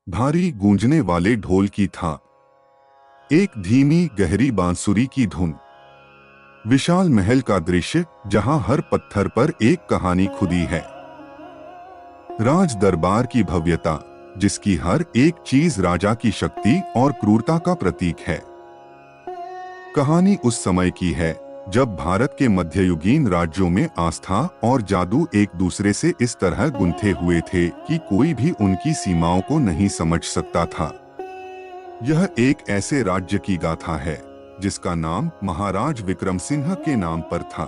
भारी गूंजने वाले ढोल की था। एक धीमी गहरी बांसुरी की धुन। विशाल महल का दृश्य जहां हर पत्थर पर एक कहानी खुदी है। राज दरबार की भव्यता, जिसकी हर एक चीज राजा की शक्ति और क्रूरता का प्रतीक है। कहानी उस समय की है जब भारत के मध्ययुगीन राज्यों में आस्था और जादू एक दूसरे से इस तरह गुंथे हुए थे कि कोई भी उनकी सीमाओं को नहीं समझ सकता था। यह एक ऐसे राज्य की गाथा है जिसका नाम महाराज विक्रम सिंह के नाम पर था।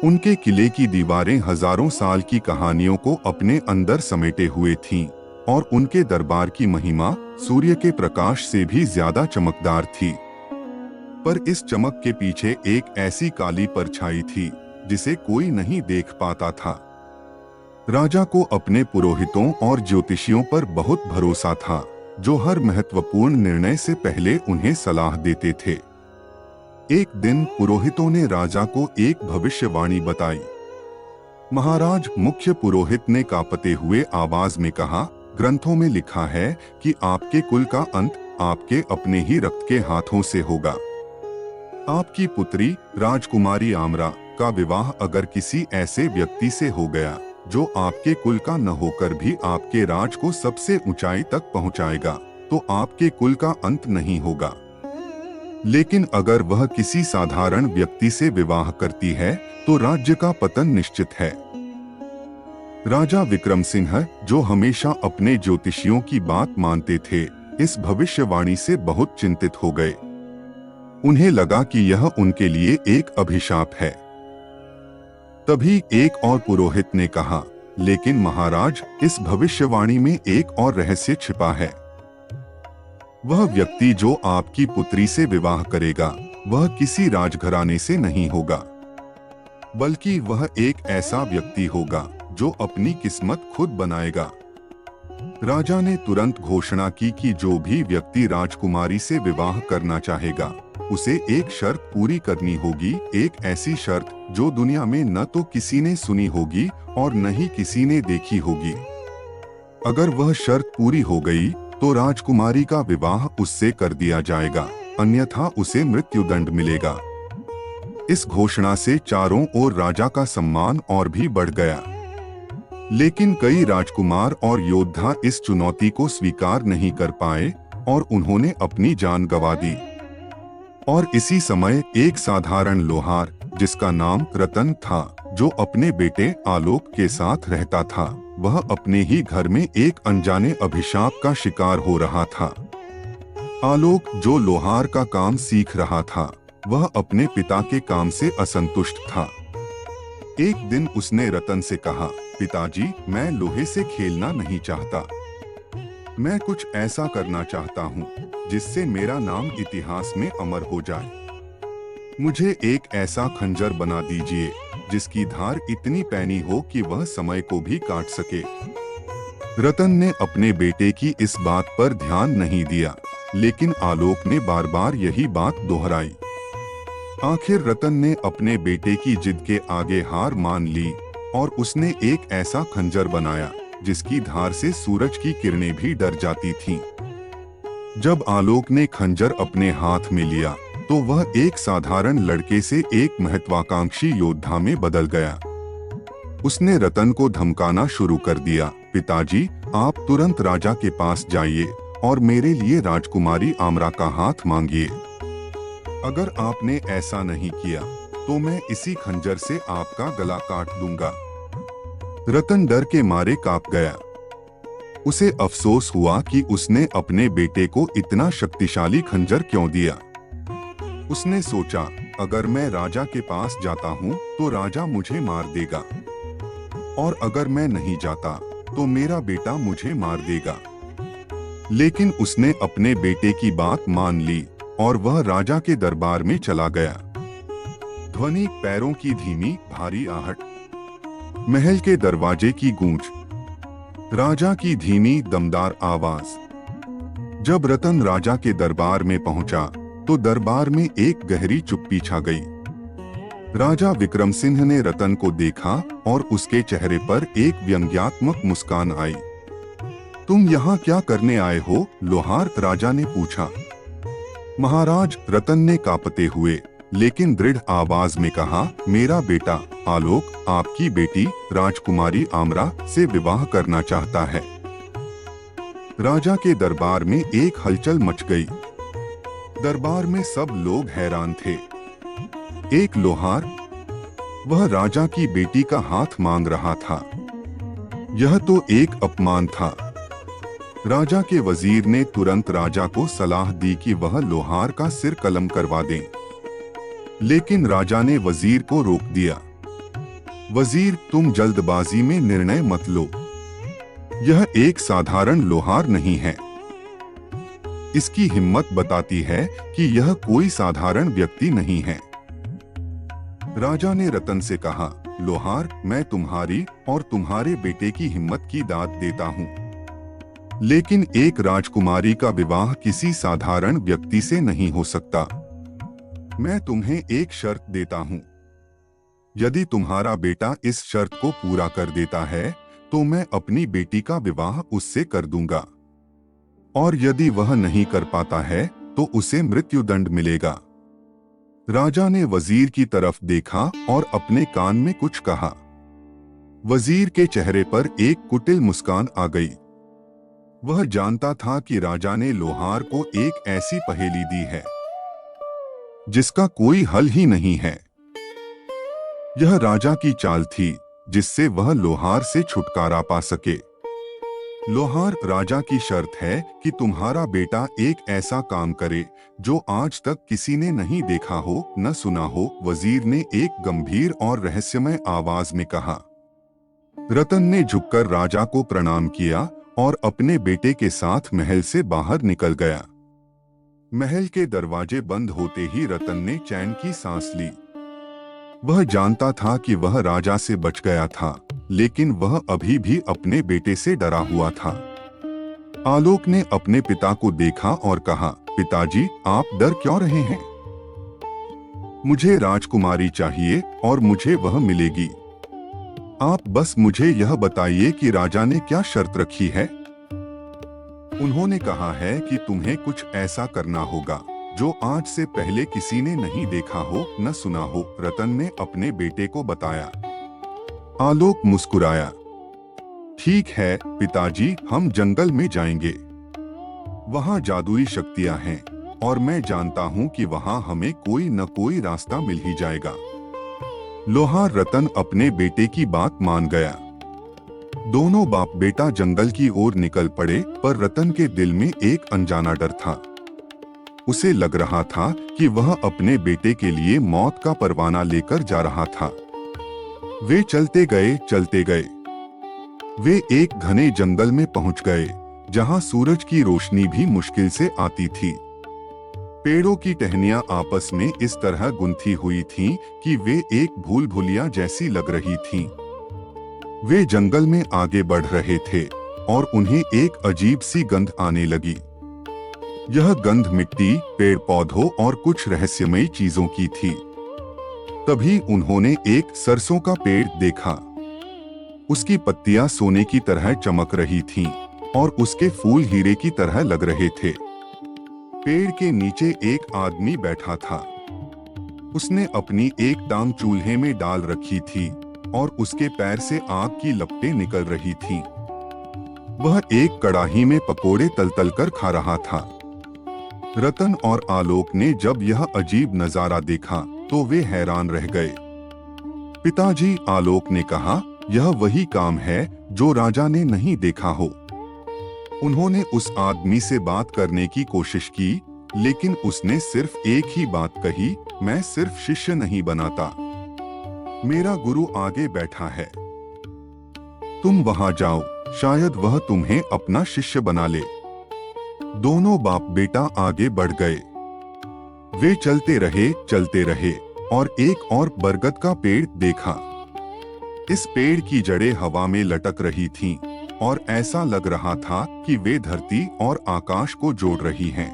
उनके किले की दीवारें हजारों साल की कहानियों को अपने अंदर समेटे हुए थीं और उनके दरबार की महिमा सूर्य के प्रकाश से भी ज्यादा चमकदार थी। पर इस चमक के पीछे एक ऐसी काली परछाई थी जिसे कोई नहीं देख पाता था। राजा को अपने पुरोहितों और ज्योतिषियों पर बहुत भरोसा था, जो हर महत्वपूर्ण निर्णय से पहले उन्हें सलाह देते थे। एक दिन पुरोहितों ने राजा को एक भविष्यवाणी बताई। महाराज, मुख्य पुरोहित ने कांपते हुए आवाज में कहा, ग्रंथों में लिखा है कि आपके कुल का अंत आपके अपने ही रक्त के हाथों से होगा। आपकी पुत्री राजकुमारी आमरा का विवाह अगर किसी ऐसे व्यक्ति से हो गया जो आपके कुल का न होकर भी आपके राज को सबसे ऊंचाई तक पहुंचाएगा, तो आपके कुल का अंत नहीं होगा। लेकिन अगर वह किसी साधारण व्यक्ति से विवाह करती है तो राज्य का पतन निश्चित है। राजा विक्रम सिंह, जो हमेशा अपने ज्योतिषियों की बात मानते थे, इस भविष्यवाणी से बहुत चिंतित हो गए। उन्हें लगा कि यह उनके लिए एक अभिशाप है। तभी एक और पुरोहित ने कहा, लेकिन महाराज, इस भविष्यवाणी में एक और रहस्य छिपा है। वह व्यक्ति जो आपकी पुत्री से विवाह करेगा, वह किसी राजघराने से नहीं होगा, बल्कि वह एक ऐसा व्यक्ति होगा जो अपनी किस्मत खुद बनाएगा। राजा ने तुरंत घोषणा की कि जो भी व्यक्ति राजकुमारी से विवाह करना चाहेगा, उसे एक शर्त पूरी करनी होगी, एक ऐसी शर्त जो दुनिया में न तो किसी ने सुनी होगी और न ही किसी ने देखी होगी। अगर वह शर्त पूरी हो गई तो राजकुमारी का विवाह उससे कर दिया जाएगा, अन्यथा उसे मृत्युदंड मिलेगा। इस घोषणा से चारों ओर राजा का सम्मान और भी बढ़ गया। लेकिन कई राजकुमार और योद्धा इस चुनौती को स्वीकार नहीं कर पाए और उन्होंने अपनी जान गंवा दी। और इसी समय एक साधारण लोहार, जिसका नाम रतन था, जो अपने बेटे आलोक के साथ रहता था, वह अपने ही घर में एक अनजाने अभिशाप का शिकार हो रहा था। आलोक, जो लोहार का काम सीख रहा था, वह अपने पिता के काम से असंतुष्ट था। एक दिन उसने रतन से कहा, पिताजी, मैं लोहे से खेलना नहीं चाहता। मैं कुछ ऐसा करना चाहता हूँ जिससे मेरा नाम इतिहास में अमर हो जाए। मुझे एक ऐसा खंजर बना दीजिए जिसकी धार इतनी पैनी हो कि वह समय को भी काट सके। रतन ने अपने बेटे की इस बात पर ध्यान नहीं दिया, लेकिन आलोक ने बार बार यही बात दोहराई। आखिर रतन ने अपने बेटे की जिद के आगे हार मान ली और उसने एक ऐसा खंजर बनाया जिसकी धार से सूरज की किरणें भी डर जाती थीं। जब आलोक ने खंजर अपने हाथ में लिया तो वह एक साधारण लड़के से एक महत्वाकांक्षी योद्धा में बदल गया। उसने रतन को धमकाना शुरू कर दिया, पिताजी, आप तुरंत राजा के पास जाइए और मेरे लिए राजकुमारी आमरा का हाथ मांगिए। अगर आपने ऐसा नहीं किया तो मैं इसी खंजर से आपका गला काट दूंगा। रतन डर के मारे कांप गया। उसे अफसोस हुआ कि उसने अपने बेटे को इतना शक्तिशाली खंजर क्यों दिया। उसने सोचा, अगर मैं राजा के पास जाता हूँ तो राजा मुझे मार देगा, और अगर मैं नहीं जाता तो मेरा बेटा मुझे मार देगा। लेकिन उसने अपने बेटे की बात मान ली और वह राजा के दरबार में चला गया। ध्वनि, पैरों की धीमी भारी आहट, महल के दरवाजे की गूंज, राजा की धीमी दमदार आवाज। जब रतन राजा के दरबार में पहुंचा तो दरबार में एक गहरी चुप्पी छा गई। राजा विक्रम सिंह ने रतन को देखा और उसके चेहरे पर एक व्यंग्यात्मक मुस्कान आई। तुम यहाँ क्या करने आए हो? लोहार राजा ने पूछा। महाराज, रतन ने कांपते हुए लेकिन दृढ़ आवाज में कहा, मेरा बेटा आलोक आपकी बेटी राजकुमारी आम्रा से विवाह करना चाहता है। राजा के दरबार में एक हलचल मच गई। दरबार में सब लोग हैरान थे। एक लोहार, वह राजा की बेटी का हाथ मांग रहा था। यह तो एक अपमान था। राजा के वजीर ने तुरंत राजा को सलाह दी कि वह लोहार का सिर कलम करवा दें, लेकिन राजा ने वजीर को रोक दिया। वजीर, तुम जल्दबाजी में निर्णय मत लो। यह एक साधारण लोहार नहीं है। इसकी हिम्मत बताती है कि यह कोई साधारण व्यक्ति नहीं है। राजा ने रतन से कहा, लोहार, मैं तुम्हारी और तुम्हारे बेटे की हिम्मत की दाद देता हूँ, लेकिन एक राजकुमारी का विवाह किसी साधारण व्यक्ति से नहीं हो सकता। मैं तुम्हें एक शर्त देता हूँ। यदि तुम्हारा बेटा इस शर्त को पूरा कर देता है तो मैं अपनी बेटी का विवाह उससे कर दूंगा, और यदि वह नहीं कर पाता है तो उसे मृत्युदंड मिलेगा। राजा ने वजीर की तरफ देखा और अपने कान में कुछ कहा। वजीर के चेहरे पर एक कुटिल मुस्कान आ गई। वह जानता था कि राजा ने लोहार को एक ऐसी पहेली दी है जिसका कोई हल ही नहीं है। यह राजा की चाल थी जिससे वह लोहार से छुटकारा पा सके। लोहार, राजा की शर्त है कि तुम्हारा बेटा एक ऐसा काम करे जो आज तक किसी ने नहीं देखा हो, न सुना हो। वजीर ने एक गंभीर और रहस्यमय आवाज में कहा। रतन ने झुककर राजा को प्रणाम किया और अपने बेटे के साथ महल से बाहर निकल गया। महल के दरवाजे बंद होते ही रतन ने चैन की सांस ली। वह जानता था कि वह राजा से बच गया था, लेकिन वह अभी भी अपने बेटे से डरा हुआ था। आलोक ने अपने पिता को देखा और कहा, पिताजी, आप डर क्यों रहे हैं? मुझे राजकुमारी चाहिए और मुझे वह मिलेगी। आप बस मुझे यह बताइए कि राजा ने क्या शर्त रखी है। उन्होंने कहा है कि तुम्हें कुछ ऐसा करना होगा जो आज से पहले किसी ने नहीं देखा हो, न सुना हो। रतन ने अपने बेटे को बताया। आलोक मुस्कुराया। ठीक है पिताजी, हम जंगल में जाएंगे। वहां जादुई शक्तियां हैं और मैं जानता हूं कि वहां हमें कोई न कोई रास्ता मिल ही जाएगा। लोहार रतन अपने बेटे की बात मान गया। दोनों बाप बेटा जंगल की ओर निकल पड़े, पर रतन के दिल में एक अनजाना डर था। उसे लग रहा था कि वह अपने बेटे के लिए मौत का परवाना लेकर जा रहा था। वे चलते गए। वे एक घने जंगल में पहुंच गए, जहां सूरज की रोशनी भी मुश्किल से आती थी। पेड़ों की टहनियां आपस में इस तरह गुंथी हुई थीं कि वे एक भूल भुलिया जैसी लग रही थीं। वे जंगल में आगे बढ़ रहे थे और उन्हें एक अजीब सी गंध आने लगी। यह गंध मिट्टी, पेड़ पौधों और कुछ रहस्यमयी चीजों की थी। तभी उन्होंने एक सरसों का पेड़ देखा। उसकी पत्तियां सोने की तरह चमक रही थीं और उसके फूल हीरे की तरह लग रहे थे। पेड़ के नीचे एक आदमी बैठा था। उसने अपनी एक टांग चूल्हे में डाल रखी थी और उसके पैर से आग की लपटें निकल रही थीं। वह एक कड़ाही में पकोड़े तल-तल कर खा रहा था। रतन और आलोक ने जब यह अजीब नजारा देखा तो वे हैरान रह गए। पिताजी, आलोक ने कहा, यह वही काम है जो राजा ने नहीं देखा हो। उन्होंने उस आदमी से बात करने की कोशिश की, लेकिन उसने सिर्फ एक ही बात कही, मैं सिर्फ शिष्य नहीं बनाता, मेरा गुरु आगे बैठा है। तुम वहां जाओ, शायद वह तुम्हें अपना शिष्य बना ले। दोनों बाप बेटा आगे बढ़ गए। वे चलते रहे और एक और बरगद का पेड़ देखा। इस पेड़ की जड़ें हवा में लटक रही थीं और ऐसा लग रहा था कि वे धरती और आकाश को जोड़ रही हैं।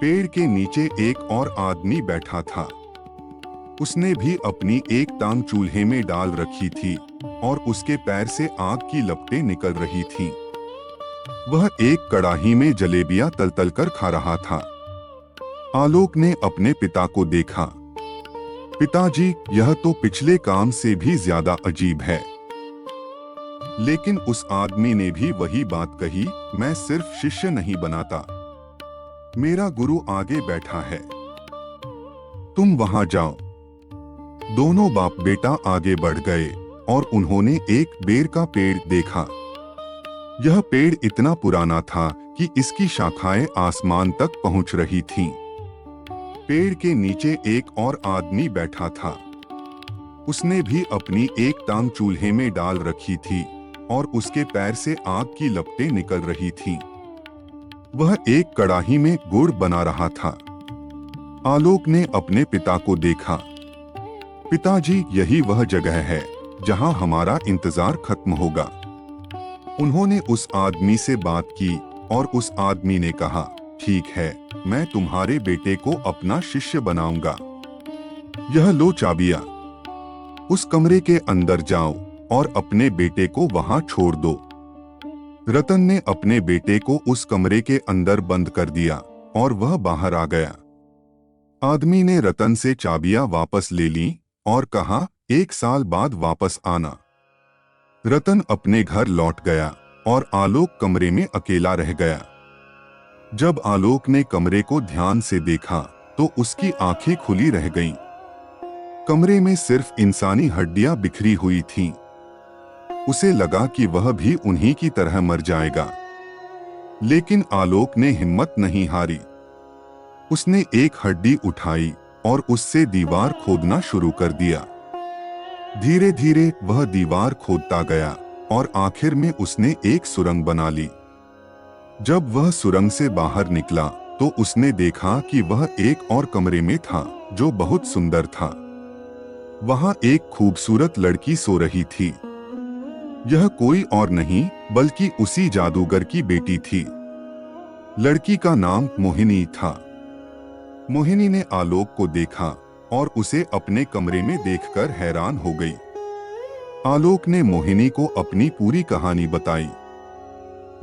पेड़ के नीचे एक और आदमी बैठा था। उसने भी अपनी एक टांग चूल्हे में डाल रखी थी और उसके पैर से आग की लपटें निकल रही थीं। वह एक कड़ाही में जलेबियां तल कर खा रहा था। आलोक ने अपने पिता को देखा। पिताजी, यह तो पिछले काम से भी ज्यादा अजीब है। लेकिन उस आदमी ने भी वही बात कही, मैं सिर्फ शिष्य नहीं बनाता, मेरा गुरु आगे बैठा है, तुम वहां जाओ। दोनों बाप बेटा आगे बढ़ गए और उन्होंने एक बेर का पेड़ देखा। यह पेड़ इतना पुराना था कि इसकी शाखाएं आसमान तक पहुंच रही थीं। पेड़ के नीचे एक और आदमी बैठा था। उसने भी अपनी एक टांग चूल्हे में डाल रखी थी और उसके पैर से आग की लपटें निकल रही थीं। वह एक कड़ाही में गुड़ बना रहा था। आलोक ने अपने पिता को देखा। पिताजी, यही वह जगह है जहां हमारा इंतजार खत्म होगा। उन्होंने उस आदमी से बात की और उस आदमी ने कहा, ठीक है, मैं तुम्हारे बेटे को अपना शिष्य बनाऊंगा। यह लो चाबियां, उस कमरे के अंदर जाओ और अपने बेटे को वहां छोड़ दो। रतन ने अपने बेटे को उस कमरे के अंदर बंद कर दिया और वह बाहर आ गया। आदमी ने रतन से चाबियां वापस ले लीं और कहा, 1 साल बाद वापस आना। रतन अपने घर लौट गया और आलोक कमरे में अकेला रह गया। जब आलोक ने कमरे को ध्यान से देखा तो उसकी आंखें खुली रह गईं। कमरे में सिर्फ इंसानी हड्डियां बिखरी हुई थीं। उसे लगा कि वह भी उन्हीं की तरह मर जाएगा, लेकिन आलोक ने हिम्मत नहीं हारी। उसने एक हड्डी उठाई और उससे दीवार खोदना शुरू कर दिया। धीरे धीरे वह दीवार खोदता गया और आखिर में उसने एक सुरंग बना ली। जब वह सुरंग से बाहर निकला तो उसने देखा कि वह एक और कमरे में था जो बहुत सुंदर था। वहां एक खूबसूरत लड़की सो रही थी। यह कोई और नहीं बल्कि उसी जादूगर की बेटी थी। लड़की का नाम मोहिनी था। मोहिनी ने आलोक को देखा और उसे अपने कमरे में देखकर हैरान हो गई। आलोक ने मोहिनी को अपनी पूरी कहानी बताई।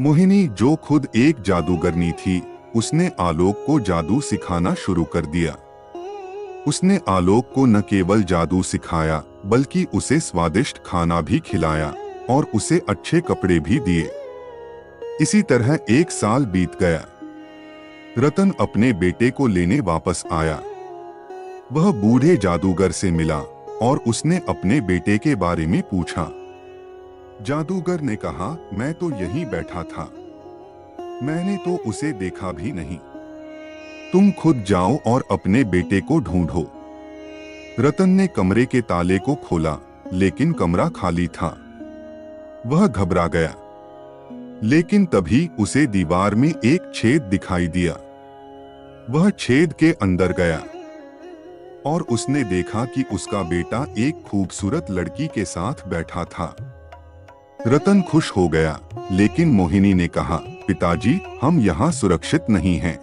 मोहिनी, जो खुद एक जादूगरनी थी, उसने आलोक को जादू सिखाना शुरू कर दिया। उसने आलोक को न केवल जादू सिखाया बल्कि उसे स्वादिष्ट खाना भी खिलाया और उसे अच्छे कपड़े भी दिए। इसी तरह 1 साल बीत गया। रतन अपने बेटे को लेने वापस आया। वह बूढ़े जादूगर से मिला और उसने अपने बेटे के बारे में पूछा। जादूगर ने कहा, मैं तो यहीं बैठा था, मैंने तो उसे देखा भी नहीं। तुम खुद जाओ और अपने बेटे को ढूंढो। रतन ने कमरे के ताले को खोला, लेकिन कमरा खाली था। वह घबरा गया, लेकिन तभी उसे दीवार में एक छेद दिखाई दिया। वह छेद के अंदर गया और उसने देखा कि उसका बेटा एक खूबसूरत लड़की के साथ बैठा था। रतन खुश हो गया, लेकिन मोहिनी ने कहा, पिताजी, हम यहाँ सुरक्षित नहीं हैं,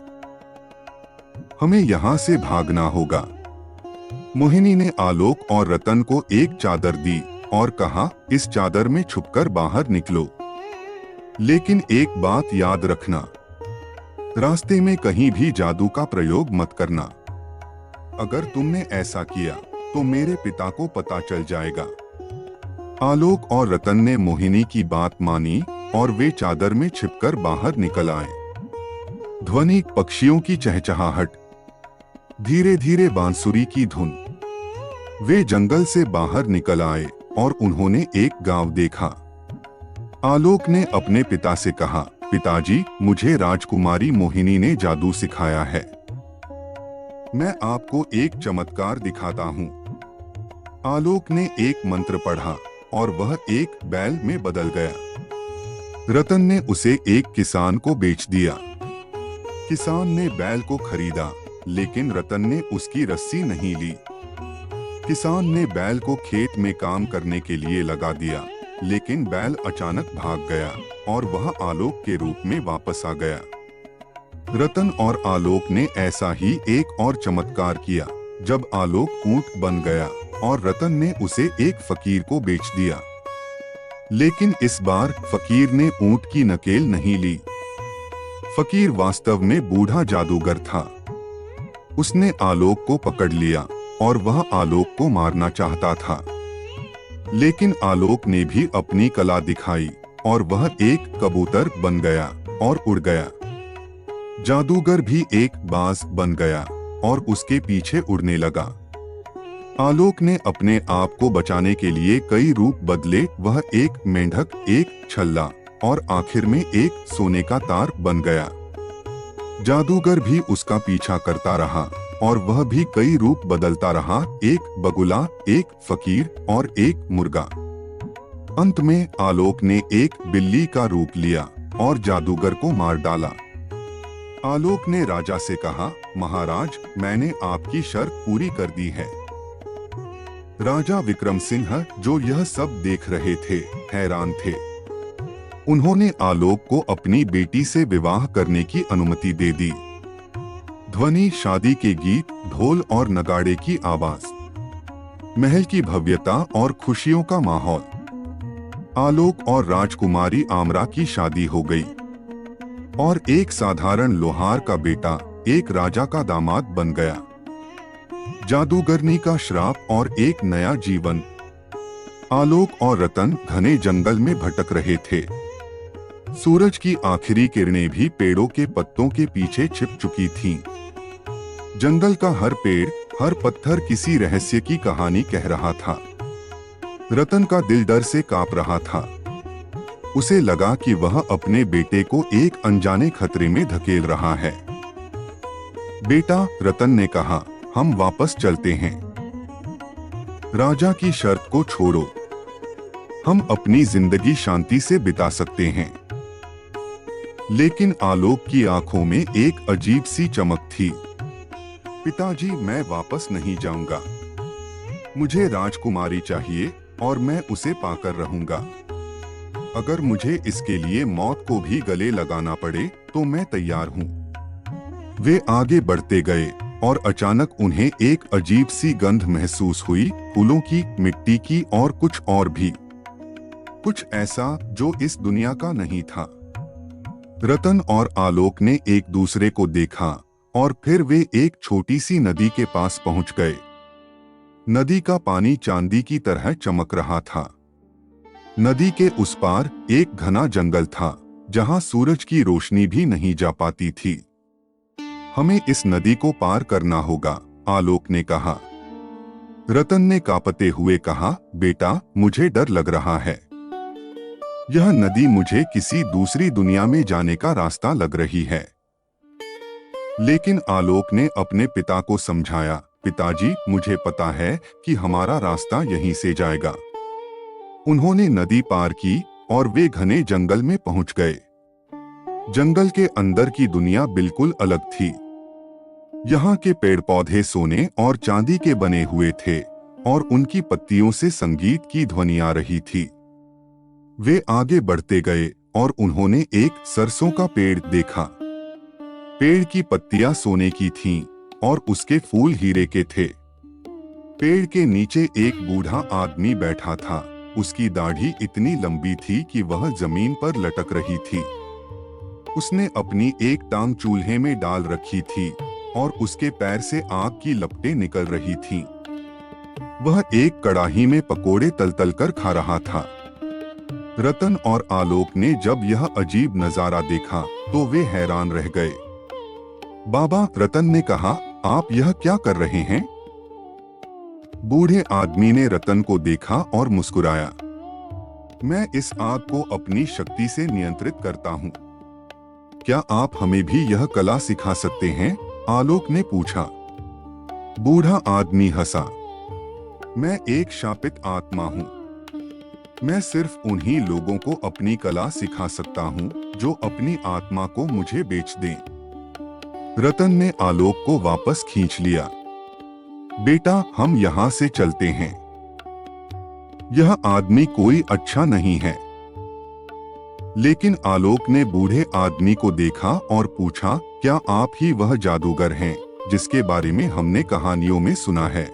हमें यहाँ से भागना होगा। मोहिनी ने आलोक और रतन को एक चादर दी और कहा, इस चादर में छुपकर बाहर निकलो। लेकिन एक बात याद रखना, रास्ते में कहीं भी जादू का प्रयोग मत करना। अगर तुमने ऐसा किया तो मेरे पिता को पता चल जाएगा। आलोक और रतन ने मोहिनी की बात मानी और वे चादर में छिपकर बाहर निकल आए। ध्वनि, पक्षियों की चहचहाहट, धीरे धीरे बांसुरी की धुन। वे जंगल से बाहर निकल आए और उन्होंने एक गांव देखा। आलोक ने अपने पिता से कहा, पिताजी, मुझे राजकुमारी मोहिनी ने जादू सिखाया है। मैं आपको एक चमत्कार दिखाता हूँ। आलोक ने एक मंत्र पढ़ा और वह एक बैल में बदल गया। रतन ने उसे एक किसान को बेच दिया। किसान ने बैल को खरीदा, लेकिन रतन ने उसकी रस्सी नहीं ली। किसान ने बैल को खेत में काम करने के लिए लगा दिया, लेकिन बैल अचानक भाग गया और वह आलोक के रूप में वापस आ गया। रतन और आलोक ने ऐसा ही एक और चमत्कार किया। जब आलोक ऊंट बन गया और रतन ने उसे एक फकीर को बेच दिया। लेकिन इस बार फकीर ने ऊंट की नकेल नहीं ली। फकीर वास्तव में बूढ़ा जादूगर था। उसने आलोक को पकड़ लिया और वह आलोक को मारना चाहता था, लेकिन आलोक ने भी अपनी कला दिखाई और वह एक कबूतर बन गया और उड़ गया। जादूगर भी एक बाज बन गया और उसके पीछे उड़ने लगा। आलोक ने अपने आप को बचाने के लिए कई रूप बदले। वह एक मेंढक, एक छल्ला और आखिर में एक सोने का तार बन गया। जादूगर भी उसका पीछा करता रहा और वह भी कई रूप बदलता रहा, एक बगुला, एक फकीर और एक मुर्गा। अंत में आलोक ने एक बिल्ली का रूप लिया और जादूगर को मार डाला। आलोक ने राजा से कहा, महाराज, मैंने आपकी शर्त पूरी कर दी है। राजा विक्रम सिंह, जो यह सब देख रहे थे, हैरान थे। उन्होंने आलोक को अपनी बेटी से विवाह करने की अनुमति दे दी। ध्वनि, शादी के गीत, ढोल और नगाड़े की आवाज, महल की भव्यता और खुशियों का माहौल। आलोक और राजकुमारी आमरा की शादी हो गई और एक साधारण लोहार का बेटा एक राजा का दामाद बन गया। जादूगरनी का श्राप और एक नया जीवन। आलोक और रतन घने जंगल में भटक रहे थे। सूरज की आखिरी किरणें भी पेड़ों के पत्तों के पीछे छिप चुकी थीं। जंगल का हर पेड़, हर पत्थर किसी रहस्य की कहानी कह रहा था। रतन का दिल डर से कांप रहा था। उसे लगा कि वह अपने बेटे को एक अनजाने खतरे में धकेल रहा है। बेटा, रतन ने कहा, हम वापस चलते हैं। राजा की शर्त को छोड़ो। हम अपनी जिंदगी शांति से बिता सकते हैं। लेकिन आलोक की आंखों में एक अजीब सी चमक थी। पिताजी, मैं वापस नहीं जाऊंगा। मुझे राजकुमारी चाहिए और मैं उसे पाकर रहूंगा। अगर मुझे इसके लिए मौत को भी गले लगाना पड़े तो मैं तैयार हूं। वे आगे बढ़ते गए और अचानक उन्हें एक अजीब सी गंध महसूस हुई, फूलों की, मिट्टी की और कुछ और भी। कुछ ऐसा जो इस दुनिया का नहीं था। रतन और आलोक ने एक दूसरे को देखा और फिर वे एक छोटी सी नदी के पास पहुंच गए। नदी का पानी चांदी की तरह चमक रहा था। नदी के उस पार एक घना जंगल था, जहां सूरज की रोशनी भी नहीं जा पाती थी। हमें इस नदी को पार करना होगा, आलोक ने कहा। रतन ने कांपते हुए कहा, बेटा, मुझे डर लग रहा है। यह नदी मुझे किसी दूसरी दुनिया में जाने का रास्ता लग रही है। लेकिन आलोक ने अपने पिता को समझाया, पिताजी, मुझे पता है कि हमारा रास्ता यहीं से जाएगा। उन्होंने नदी पार की और वे घने जंगल में पहुंच गए। जंगल के अंदर की दुनिया बिल्कुल अलग थी। यहाँ के पेड़ पौधे सोने और चांदी के बने हुए थे और उनकी पत्तियों से संगीत की ध्वनि आ रही थी। वे आगे बढ़ते गए और उन्होंने एक सरसों का पेड़ देखा। पेड़ की पत्तियां सोने की थीं और उसके फूल हीरे के थे। पेड़ के नीचे एक बूढ़ा आदमी बैठा था। उसकी दाढ़ी इतनी लंबी थी कि वह जमीन पर लटक रही थी। उसने अपनी एक टांग चूल्हे में डाल रखी थी और उसके पैर से आग की लपटें निकल रही थीं। वह एक कड़ाही में पकोड़े तल-तल कर खा रहा था। रतन और आलोक ने जब यह अजीब नजारा देखा तो वे हैरान रह गए। बाबा, रतन ने कहा, आप यह क्या कर रहे हैं? बूढ़े आदमी ने रतन को देखा और मुस्कुराया। मैं इस आग को अपनी शक्ति से नियंत्रित करता हूँ। क्या आप हमें भी यह कला सिखा सकते हैं? आलोक ने पूछा। बूढ़ा आदमी हंसा। मैं एक शापित आत्मा हूँ। मैं सिर्फ उन्हीं लोगों को अपनी कला सिखा सकता हूँ जो अपनी आत्मा को मुझे बेच दें। रतन ने आलोक को वापस खींच लिया। बेटा, हम यहाँ से चलते हैं। यह आदमी कोई अच्छा नहीं है। लेकिन आलोक ने बूढ़े आदमी को देखा और पूछा, क्या आप ही वह जादूगर हैं जिसके बारे में हमने कहानियों में सुना है?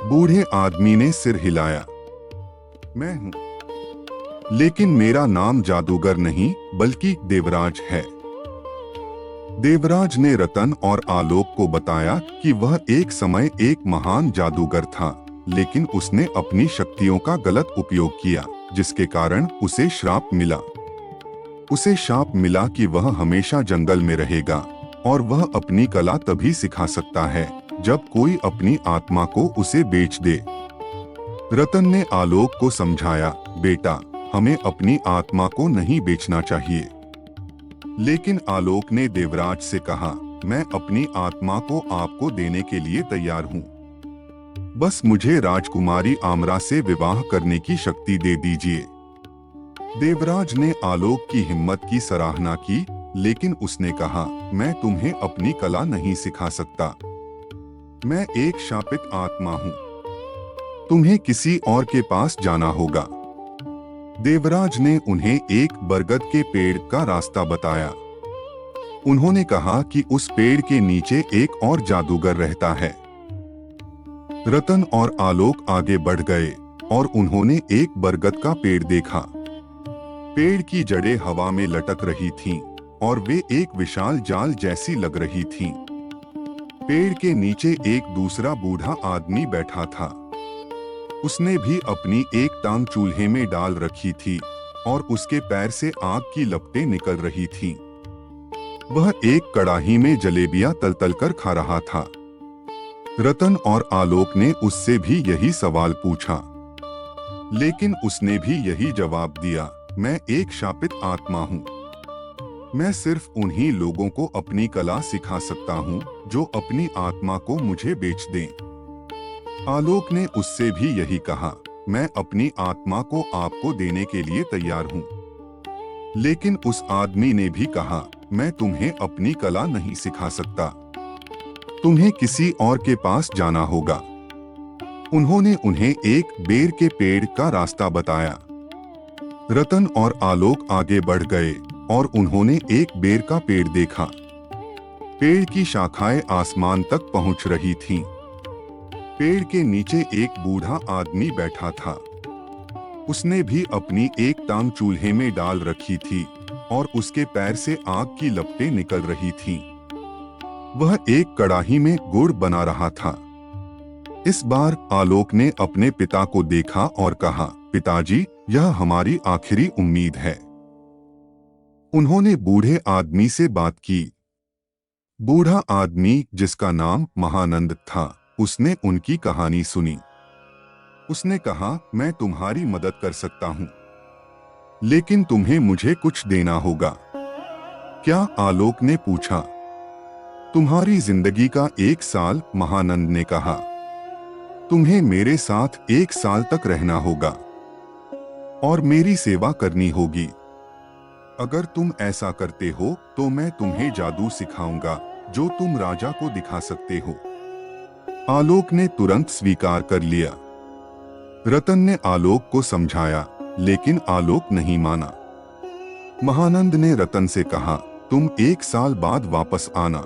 बूढ़े आदमी ने सिर हिलाया। मैं हूँ। लेकिन मेरा नाम जादूगर नहीं बल्कि देवराज है। देवराज ने रतन और आलोक को बताया कि वह एक समय एक महान जादूगर था, लेकिन उसने अपनी शक्तियों का गलत उपयोग किया, जिसके कारण उसे श्राप मिला। उसे शाप मिला कि वह हमेशा जंगल में रहेगा और वह अपनी कला तभी सिखा सकता है जब कोई अपनी आत्मा को उसे बेच दे। रतन ने आलोक को समझाया, बेटा, हमें अपनी आत्मा को नहीं बेचना चाहिए। लेकिन आलोक ने देवराज से कहा, मैं अपनी आत्मा को आपको देने के लिए तैयार हूँ। बस मुझे राजकुमारी आमरा से विवाह करने की शक्ति दे दीजिए। देवराज ने आलोक की हिम्मत की सराहना की, लेकिन उसने कहा, मैं तुम्हें अपनी कला नहीं सिखा सकता। मैं एक शापित आत्मा हूँ। तुम्हें किसी और के पास जाना होगा। देवराज ने उन्हें एक बरगद के पेड़ का रास्ता बताया। उन्होंने कहा कि उस पेड़ के नीचे एक और जादूगर रहता है। रतन और आलोक आगे बढ़ गए और उन्होंने एक बरगद का पेड़ देखा। पेड़ की जड़ें हवा में लटक रही थीं और वे एक विशाल जाल जैसी लग रही थीं। पेड़ के नीचे एक दूसरा बूढ़ा आदमी बैठा था। उसने भी अपनी एक टांग चूल्हे में डाल रखी थी और उसके पैर से आग की लपटें निकल रही थीं। वह एक कड़ाही में जलेबियां तल-तल कर खा रहा था। रतन और आलोक ने उससे भी यही सवाल पूछा, लेकिन उसने भी यही जवाब दिया, मैं एक शापित आत्मा हूँ। मैं सिर्फ उन्हीं लोगों को अपनी कला सिखा सकता हूँ जो अपनी आत्मा को मुझे बेच दें। आलोक ने उससे भी यही कहा, मैं अपनी आत्मा को आपको देने के लिए तैयार हूँ। लेकिन उस आदमी ने भी कहा, मैं तुम्हें अपनी कला नहीं सिखा सकता। तुम्हें किसी और के पास जाना होगा। उन्होंने उन्हें एक बेर के पेड़ का रास्ता बताया। रतन और आलोक आगे बढ़ गए और उन्होंने एक बेर का पेड़ देखा। पेड़ की शाखाएं आसमान तक पहुंच रही थीं। पेड़ के नीचे एक बूढ़ा आदमी बैठा था। उसने भी अपनी एक टांग चूल्हे में डाल रखी थी और उसके पैर से आग की लपटें निकल रही थीं। वह एक कड़ाही में गुड़ बना रहा था। इस बार आलोक ने अपने पिता को देखा और कहा, पिताजी, यह हमारी आखिरी उम्मीद है। उन्होंने बूढ़े आदमी से बात की। बूढ़ा आदमी, जिसका नाम महानंद था, उसने उनकी कहानी सुनी। उसने कहा, मैं तुम्हारी मदद कर सकता हूँ, लेकिन तुम्हें मुझे कुछ देना होगा। क्या? आलोक ने पूछा। तुम्हारी जिंदगी का 1 साल, महानंद ने कहा। तुम्हें मेरे साथ 1 साल तक रहना होगा और मेरी सेवा करनी होगी। अगर तुम ऐसा करते हो तो मैं तुम्हें जादू सिखाऊंगा जो तुम राजा को दिखा सकते हो। आलोक ने तुरंत स्वीकार कर लिया। रतन ने आलोक को समझाया, लेकिन आलोक नहीं माना। महानंद ने रतन से कहा, तुम 1 साल बाद वापस आना।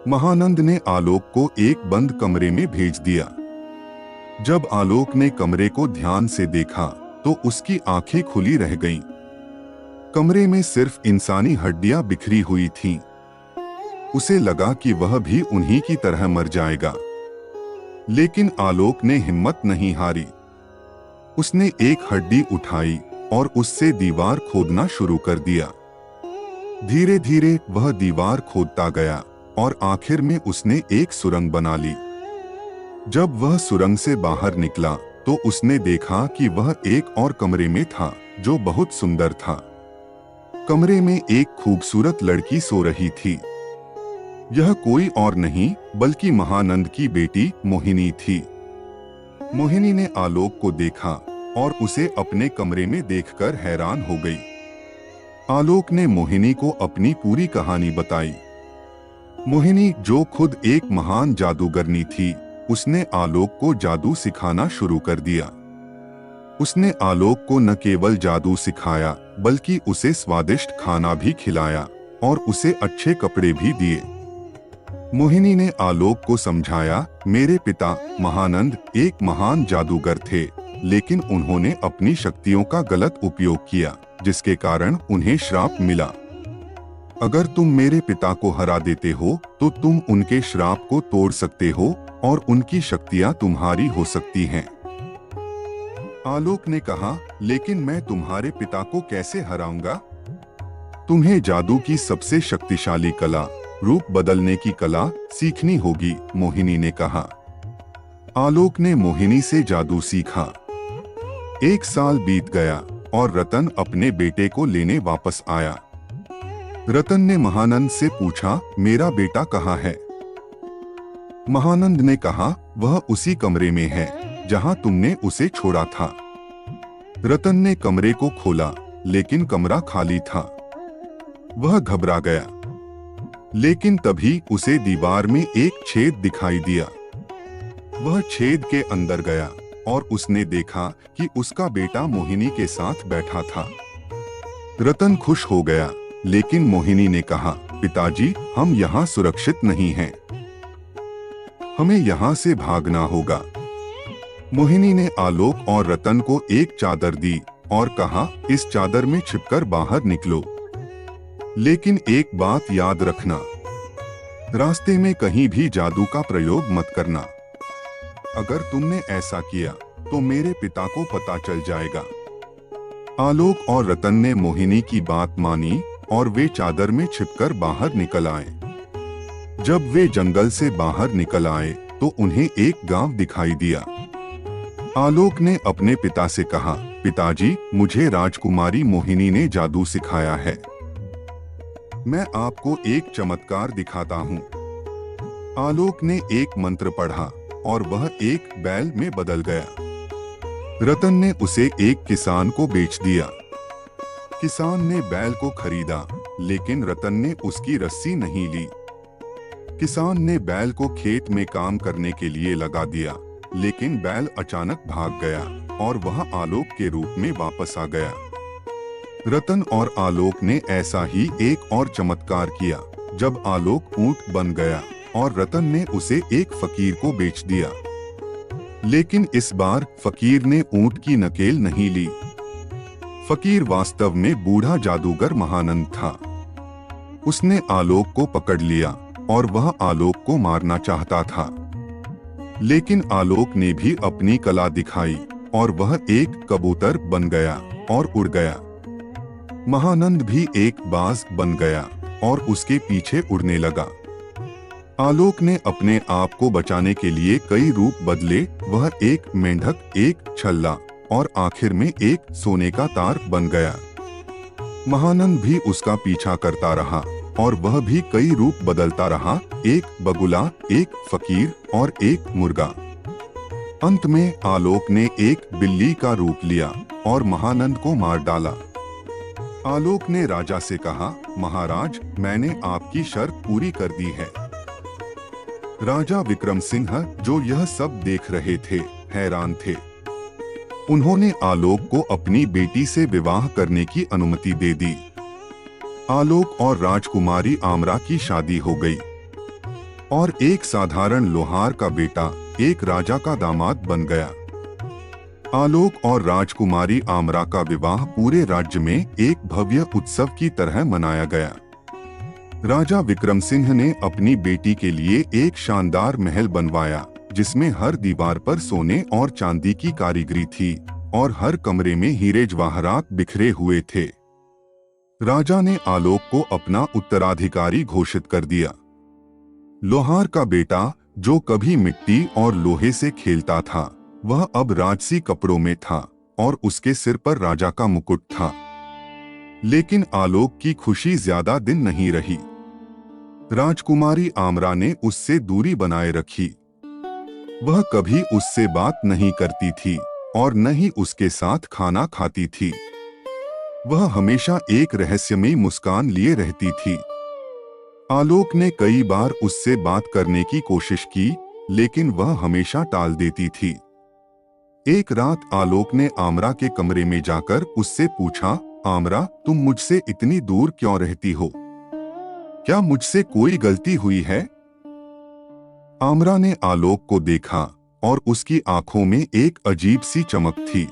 महानंद ने आलोक को एक बंद कमरे में भेज दिया। जब आलोक ने कमरे को ध्यान से देखा तो उसकी आंखें खुली रह गईं। कमरे में सिर्फ इंसानी हड्डियां बिखरी हुई थीं। उसे लगा कि वह भी उन्हीं की तरह मर जाएगा, लेकिन आलोक ने हिम्मत नहीं हारी। उसने एक हड्डी उठाई और उससे दीवार खोदना शुरू कर दिया। धीरे धीरे वह दीवार खोदता गया और आखिर में उसने एक सुरंग बना ली। जब वह सुरंग से बाहर निकला तो उसने देखा कि वह एक और कमरे में था जो बहुत सुंदर था। कमरे में एक खूबसूरत लड़की सो रही थी। यह कोई और नहीं बल्कि महानंद की बेटी मोहिनी थी। मोहिनी ने आलोक को देखा और उसे अपने कमरे में देखकर हैरान हो गई। आलोक ने मोहिनी को अपनी पूरी कहानी बताई। मोहिनी, जो खुद एक महान जादूगरनी थी, उसने आलोक को जादू सिखाना शुरू कर दिया। उसने आलोक को न केवल जादू सिखाया बल्कि उसे स्वादिष्ट खाना भी खिलाया और उसे अच्छे कपड़े भी दिए। मोहिनी ने आलोक को समझाया, मेरे पिता महानंद एक महान जादूगर थे लेकिन उन्होंने अपनी शक्तियों का गलत उपयोग किया, जिसके कारण उन्हें श्राप मिला। अगर तुम मेरे पिता को हरा देते हो तो तुम उनके श्राप को तोड़ सकते हो और उनकी शक्तियां तुम्हारी हो सकती हैं। आलोक ने कहा, लेकिन मैं तुम्हारे पिता को कैसे हराऊंगा? तुम्हें जादू की सबसे शक्तिशाली कला, रूप बदलने की कला सीखनी होगी, मोहिनी ने कहा। आलोक ने मोहिनी से जादू सीखा। 1 साल बीत गया और रतन अपने बेटे को लेने वापस आया। रतन ने महानंद से पूछा, मेरा बेटा कहाँ है? महानंद ने कहा, वह उसी कमरे में है जहां तुमने उसे छोड़ा था। रतन ने कमरे को खोला, लेकिन कमरा खाली था। वह घबरा गया, लेकिन तभी उसे दीवार में एक छेद दिखाई दिया। वह छेद के अंदर गया और उसने देखा कि उसका बेटा मोहिनी के साथ बैठा था। रतन खुश हो गया, लेकिन मोहिनी ने कहा, पिताजी, हम यहाँ सुरक्षित नहीं हैं। हमें यहाँ से भागना होगा। मोहिनी ने आलोक और रतन को एक चादर दी और कहा, इस चादर में छिपकर बाहर निकलो। लेकिन एक बात याद रखना, रास्ते में कहीं भी जादू का प्रयोग मत करना। अगर तुमने ऐसा किया तो मेरे पिता को पता चल जाएगा। आलोक और रतन ने मोहिनी की बात मानी और वे चादर में छिपकर बाहर निकल आए। जब वे जंगल से बाहर निकल आए तो उन्हें एक गांव दिखाई दिया। आलोक ने अपने पिता से कहा, पिताजी, मुझे राजकुमारी मोहिनी ने जादू सिखाया है। मैं आपको एक चमत्कार दिखाता हूँ। आलोक ने एक मंत्र पढ़ा और वह एक बैल में बदल गया। रतन ने उसे एक किसान को बेच दिया। किसान ने बैल को खरीदा, लेकिन रतन ने उसकी रस्सी नहीं ली। किसान ने बैल को खेत में काम करने के लिए लगा दिया, लेकिन बैल अचानक भाग गया और वह आलोक के रूप में वापस आ गया। रतन और आलोक ने ऐसा ही एक और चमत्कार किया। जब आलोक ऊंट बन गया और रतन ने उसे एक फकीर को बेच दिया, लेकिन इस बार फकीर ने ऊंट की नकेल नहीं ली। फकीर वास्तव में बूढ़ा जादूगर महानंद था। उसने आलोक को पकड़ लिया और वह आलोक को मारना चाहता था, लेकिन आलोक ने भी अपनी कला दिखाई और वह एक कबूतर बन गया और उड़ गया। महानंद भी एक बाज बन गया और उसके पीछे उड़ने लगा। आलोक ने अपने आप को बचाने के लिए कई रूप बदले। वह एक मेंढक, एक छल्ला और आखिर में एक सोने का तार बन गया। महानंद भी उसका पीछा करता रहा और वह भी कई रूप बदलता रहा, एक बगुला, एक फकीर और एक मुर्गा। अंत में आलोक ने एक बिल्ली का रूप लिया और महानंद को मार डाला। आलोक ने राजा से कहा, महाराज, मैंने आपकी शर्त पूरी कर दी है। राजा विक्रम सिंह, जो यह सब देख रहे थे, हैरान थे। उन्होंने आलोक को अपनी बेटी से विवाह करने की अनुमति दे दी। आलोक और राजकुमारी आमरा की शादी हो गई और एक साधारण लोहार का बेटा एक राजा का दामाद बन गया। आलोक और राजकुमारी आमरा का विवाह पूरे राज्य में एक भव्य उत्सव की तरह मनाया गया। राजा विक्रम सिंह ने अपनी बेटी के लिए एक शानदार महल बनवाया, जिसमें हर दीवार पर सोने और चांदी की कारीगरी थी और हर कमरे में हीरे जवाहरात बिखरे हुए थे। राजा ने आलोक को अपना उत्तराधिकारी घोषित कर दिया। लोहार का बेटा, जो कभी मिट्टी और लोहे से खेलता था, वह अब राजसी कपड़ों में था और उसके सिर पर राजा का मुकुट था। लेकिन आलोक की खुशी ज्यादा दिन नहीं रही। राजकुमारी आमरा ने उससे दूरी बनाए रखी। वह कभी उससे बात नहीं करती थी और न ही उसके साथ खाना खाती थी। वह हमेशा एक रहस्यमयी मुस्कान लिए रहती थी। आलोक ने कई बार उससे बात करने की कोशिश की, लेकिन वह हमेशा टाल देती थी। एक रात आलोक ने आमरा के कमरे में जाकर उससे पूछा, आमरा, तुम मुझसे इतनी दूर क्यों रहती हो? क्या मुझसे कोई गलती हुई है? आमरा ने आलोक को देखा और उसकी आंखों में एक अजीब सी चमक थी।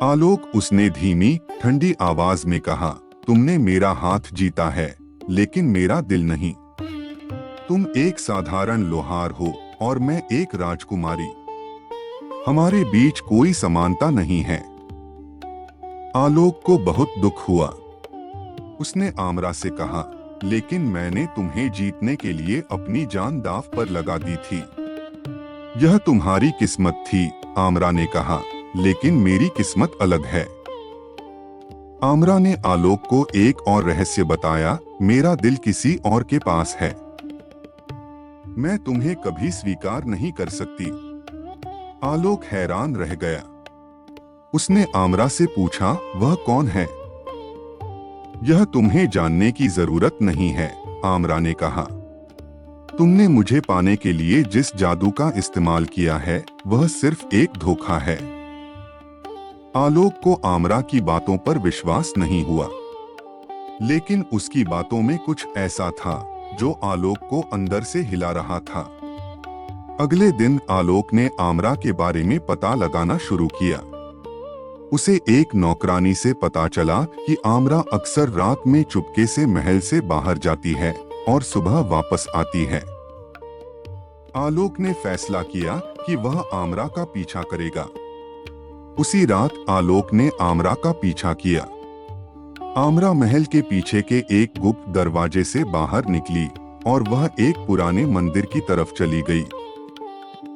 आलोक, उसने धीमी ठंडी आवाज में कहा, तुमने मेरा हाथ जीता है, लेकिन मेरा दिल नहीं। तुम एक साधारण लोहार हो और मैं एक राजकुमारी। हमारे बीच कोई समानता नहीं है। आलोक को बहुत दुख हुआ। उसने आमरा से कहा, लेकिन मैंने तुम्हें जीतने के लिए अपनी जान दांव पर लगा दी थी। यह तुम्हारी किस्मत थी, आमरा ने कहा, लेकिन मेरी किस्मत अलग है। आमरा ने आलोक को एक और रहस्य बताया, मेरा दिल किसी और के पास है। मैं तुम्हें कभी स्वीकार नहीं कर सकती। आलोक हैरान रह गया। उसने आमरा से पूछा, वह कौन है? यह तुम्हें जानने की जरूरत नहीं है, आमरा ने कहा। तुमने मुझे पाने के लिए जिस जादू का इस्तेमाल किया है, वह सिर्फ एक धोखा है। आलोक को आमरा की बातों पर विश्वास नहीं हुआ, लेकिन उसकी बातों में कुछ ऐसा था जो आलोक को अंदर से हिला रहा था। अगले दिन आलोक ने आमरा के बारे में पता लगाना शुरू किया। उसे एक नौकरानी से पता चला कि आमरा अक्सर रात में चुपके से महल से बाहर जाती है और सुबह वापस आती है। आलोक ने फैसला किया कि वह आमरा का पीछा करेगा। उसी रात आलोक ने आमरा का पीछा किया। आमरा महल के पीछे के एक गुप्त दरवाजे से बाहर निकली और वह एक पुराने मंदिर की तरफ चली गई।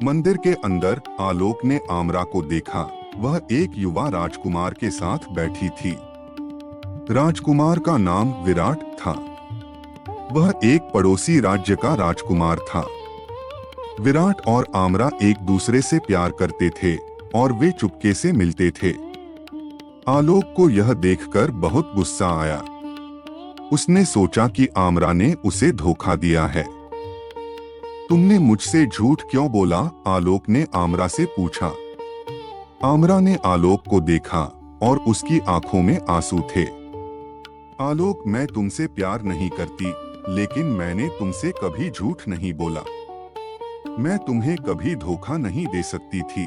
मंदिर के अंदर आलोक ने आमरा को देखा। वह एक युवा राजकुमार के साथ बैठी थी। राजकुमार का नाम विराट था। वह एक पड़ोसी राज्य का राजकुमार था। विराट और आमरा एक दूसरे से प्यार करते थे और वे चुपके से मिलते थे। आलोक को यह देखकर बहुत गुस्सा आया। उसने सोचा कि आमरा ने उसे धोखा दिया है। तुमने मुझसे झूठ क्यों बोला? आलोक ने आमरा से पूछा। आमरा ने आलोक को देखा और उसकी आंखों में आंसू थे। आलोक, मैं तुमसे प्यार नहीं करती, लेकिन मैंने तुमसे कभी झूठ नहीं बोला। मैं तुम्हें कभी धोखा नहीं दे सकती थी।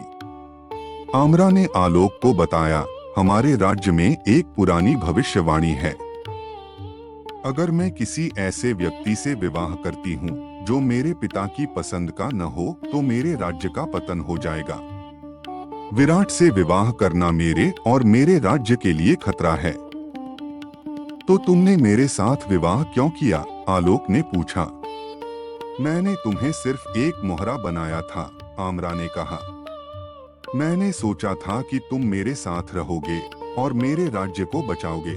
आमरा ने आलोक को बताया, हमारे राज्य में एक पुरानी भविष्यवाणी है। अगर मैं किसी ऐसे व्यक्ति से विवाह करती हूँ जो मेरे पिता की पसंद का न हो, तो मेरे राज्य का पतन हो जाएगा। विराट से विवाह करना मेरे और मेरे राज्य के लिए खतरा है। तो तुमने मेरे साथ विवाह क्यों किया? आलोक ने पूछा। मैंने तुम्हें सिर्फ एक मोहरा बनाया था, आमरा ने कहा। मैंने सोचा था कि तुम मेरे साथ रहोगे और मेरे राज्य को बचाओगे।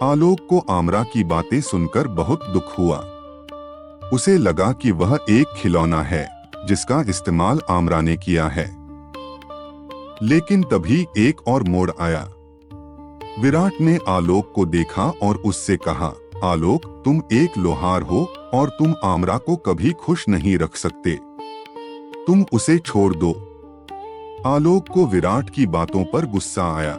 आलोक को आमरा की बातें सुनकर बहुत दुख हुआ। उसे लगा कि वह एक खिलौना है जिसका इस्तेमाल आमरा ने किया है। लेकिन तभी एक और मोड़ आया। विराट ने आलोक को देखा और उससे कहा, आलोक, तुम एक लोहार हो और तुम आमरा को कभी खुश नहीं रख सकते। तुम उसे छोड़ दो। आलोक को विराट की बातों पर गुस्सा आया।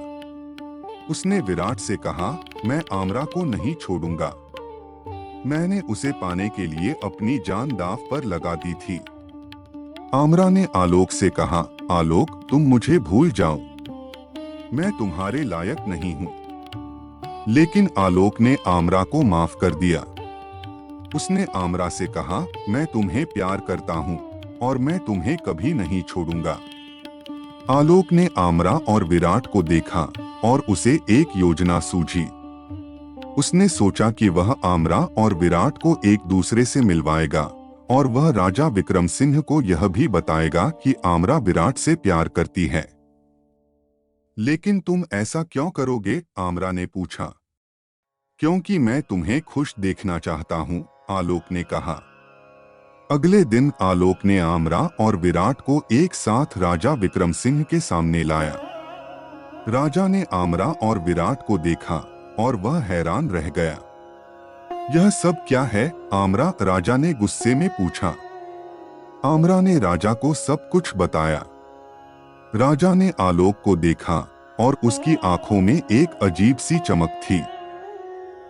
उसने विराट से कहा, मैं आमरा को नहीं छोड़ूंगा। मैंने उसे पाने के लिए अपनी जान दांव पर लगा दी थी। आमरा ने आलोक से कहा, आलोक, तुम मुझे भूल जाओ। मैं तुम्हारे लायक नहीं हूं। लेकिन आलोक ने आमरा को माफ कर दिया। उसने आमरा से कहा, मैं तुम्हें प्यार करता हूं और मैं तुम्हें कभी नहीं छोड़ूंगा। आलोक ने आमरा और विराट को देखा और उसे एक योजना सूझी। उसने सोचा कि वह आमरा और विराट को एक दूसरे से मिलवाएगा और वह राजा विक्रम सिंह को यह भी बताएगा कि आमरा विराट से प्यार करती है। लेकिन तुम ऐसा क्यों करोगे? आमरा ने पूछा। क्योंकि मैं तुम्हें खुश देखना चाहता हूँ, आलोक ने कहा। अगले दिन आलोक ने आमरा और विराट को एक साथ राजा विक्रम सिंह के सामने लाया। राजा ने आमरा और विराट को देखा और वह हैरान रह गया। यह सब क्या है? आमरा राजा ने गुस्से में पूछा। आमरा ने राजा को सब कुछ बताया। राजा ने आलोक को देखा और उसकी आंखों में एक अजीब सी चमक थी।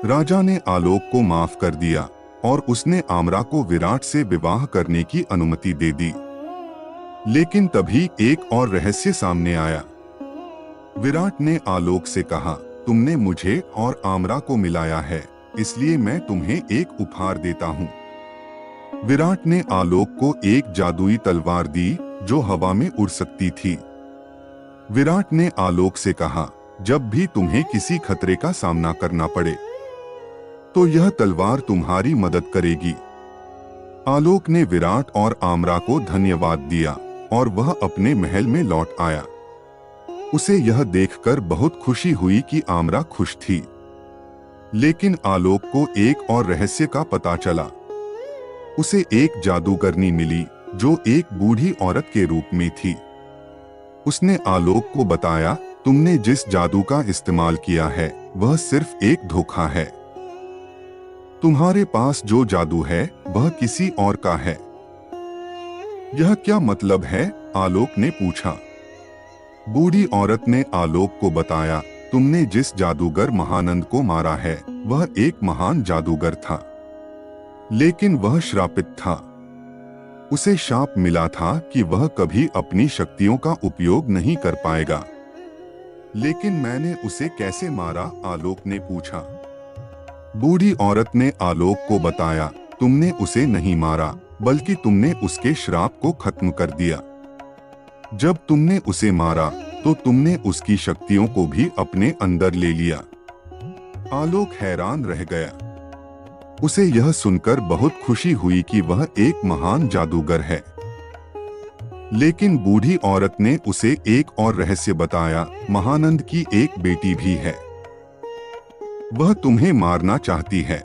राजा ने आलोक को माफ कर दिया और उसने आमरा को विराट से विवाह करने की अनुमति दे दी। लेकिन तभी एक और रहस्य सामने आया। विराट ने आलोक से कहा, तुमने मुझे और आमरा को मिलाया है, इसलिए मैं तुम्हें एक उपहार देता हूँ। विराट ने आलोक को एक जादुई तलवार दी जो हवा में उड़ सकती थी। विराट ने आलोक से कहा, जब भी तुम्हें किसी खतरे का सामना करना पड़े तो यह तलवार तुम्हारी मदद करेगी। आलोक ने विराट और आमरा को धन्यवाद दिया और वह अपने महल में लौट आया। उसे यह देखकर बहुत खुशी हुई कि आमरा खुश थी। लेकिन आलोक को एक और रहस्य का पता चला। उसे एक जादूगरनी मिली जो एक बूढ़ी औरत के रूप में थी। उसने आलोक को बताया, तुमने जिस जादू का इस्तेमाल किया है वह सिर्फ एक धोखा है। तुम्हारे पास जो जादू है वह किसी और का है। यह क्या मतलब है? आलोक ने पूछा। बूढ़ी औरत ने आलोक को बताया, तुमने जिस जादूगर महानंद को मारा है वह एक महान जादूगर था, लेकिन वह श्रापित था। उसे शाप मिला था कि वह कभी अपनी शक्तियों का उपयोग नहीं कर पाएगा। लेकिन मैंने उसे कैसे मारा? आलोक ने पूछा। बूढ़ी औरत ने आलोक को बताया, तुमने उसे नहीं मारा बल्कि तुमने उसके श्राप को खत्म कर दिया। जब तुमने उसे मारा तो तुमने उसकी शक्तियों को भी अपने अंदर ले लिया। आलोक हैरान रह गया। उसे यह सुनकर बहुत खुशी हुई कि वह एक महान जादूगर है। लेकिन बूढ़ी औरत ने उसे एक और रहस्य बताया, महानंद की एक बेटी भी है, वह तुम्हें मारना चाहती है।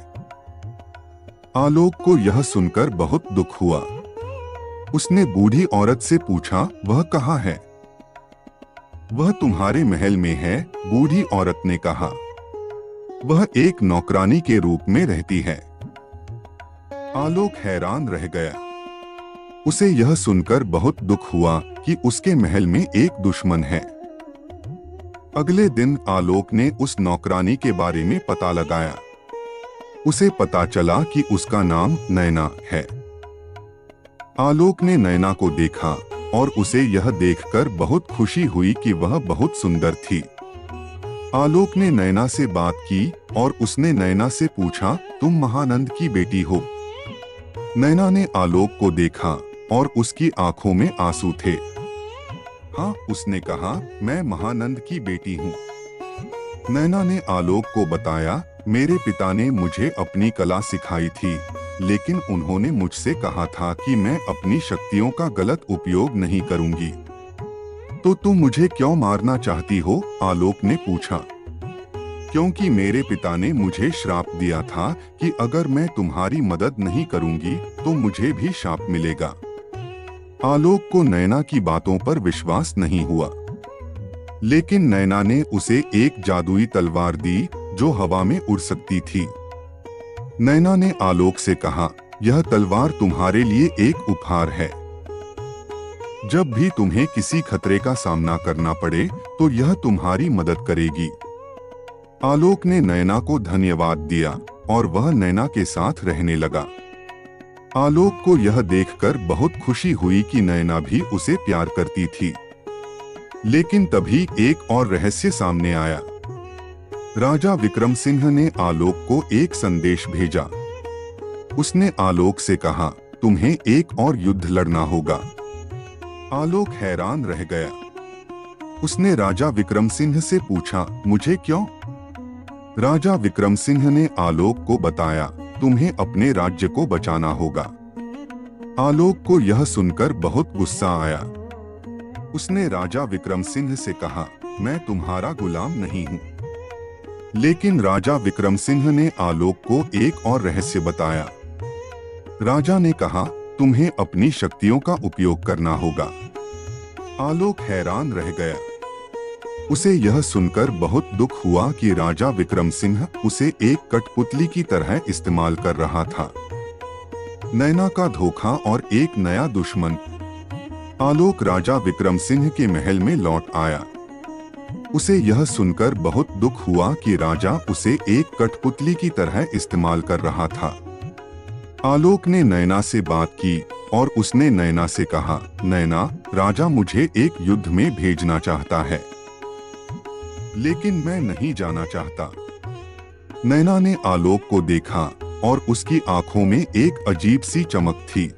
आलोक को यह सुनकर बहुत दुख हुआ। उसने बूढ़ी औरत से पूछा, वह कहाँ है? वह तुम्हारे महल में है, बूढ़ी औरत ने कहा। वह एक नौकरानी के रूप में रहती है। आलोक हैरान रह गया। उसे यह सुनकर बहुत दुख हुआ कि उसके महल में एक दुश्मन है। अगले दिन आलोक ने उस नौकरानी के बारे में पता लगाया। उसे पता चला कि उसका नाम नैना है। आलोक ने नैना को देखा और उसे यह देखकर बहुत खुशी हुई कि वह बहुत सुंदर थी। आलोक ने नैना से बात की और उसने नैना से पूछा, तुम महानंद की बेटी हो? नैना ने आलोक को देखा और उसकी आंखों में आंसू थे। हाँ, उसने कहा, मैं महानंद की बेटी हूँ। नैना ने आलोक को बताया, मेरे पिता ने मुझे अपनी कला सिखाई थी, लेकिन उन्होंने मुझसे कहा था कि मैं अपनी शक्तियों का गलत उपयोग नहीं करूंगी। तो तुम मुझे क्यों मारना चाहती हो? आलोक ने पूछा। क्योंकि मेरे पिता ने मुझे श्राप दिया था कि अगर मैं तुम्हारी मदद नहीं करूंगी तो मुझे भी श्राप मिलेगा। आलोक को नैना की बातों पर विश्वास नहीं हुआ, लेकिन नैना ने उसे एक जादुई तलवार दी जो हवा में उड़ सकती थी। नैना ने आलोक से कहा, यह तलवार तुम्हारे लिए एक उपहार है। जब भी तुम्हें किसी खतरे का सामना करना पड़े तो यह तुम्हारी मदद करेगी। आलोक ने नैना को धन्यवाद दिया और वह नैना के साथ रहने लगा। आलोक को यह देखकर बहुत खुशी हुई कि नैना भी उसे प्यार करती थी। लेकिन तभी एक और रहस्य सामने आया। राजा विक्रम सिंह ने आलोक को एक संदेश भेजा। उसने आलोक से कहा, तुम्हें एक और युद्ध लड़ना होगा। आलोक हैरान रह गया। उसने राजा विक्रम सिंह से पूछा, मुझे क्यों? राजा विक्रम सिंह ने आलोक को बताया, तुम्हें अपने राज्य को बचाना होगा। आलोक को यह सुनकर बहुत गुस्सा आया। उसने राजा विक्रम सिंह से कहा, मैं तुम्हारा गुलाम नहीं हूँ। लेकिन राजा विक्रम सिंह ने आलोक को एक और रहस्य बताया। राजा ने कहा, तुम्हें अपनी शक्तियों का उपयोग करना होगा। आलोक हैरान रह गया। उसे यह सुनकर बहुत दुख हुआ कि राजा विक्रम सिंह उसे एक कठपुतली की तरह इस्तेमाल कर रहा था। नैना का धोखा और एक नया दुश्मन। आलोक राजा विक्रम सिंह के महल में लौट आया। उसे यह सुनकर बहुत दुख हुआ कि राजा उसे एक कठपुतली की तरह इस्तेमाल कर रहा था। आलोक ने नैना से बात की और उसने नैना से कहा, नैना, राजा मुझे एक युद्ध में भेजना चाहता है, लेकिन मैं नहीं जाना चाहता। नैना ने आलोक को देखा और उसकी आंखों में एक अजीब सी चमक थी।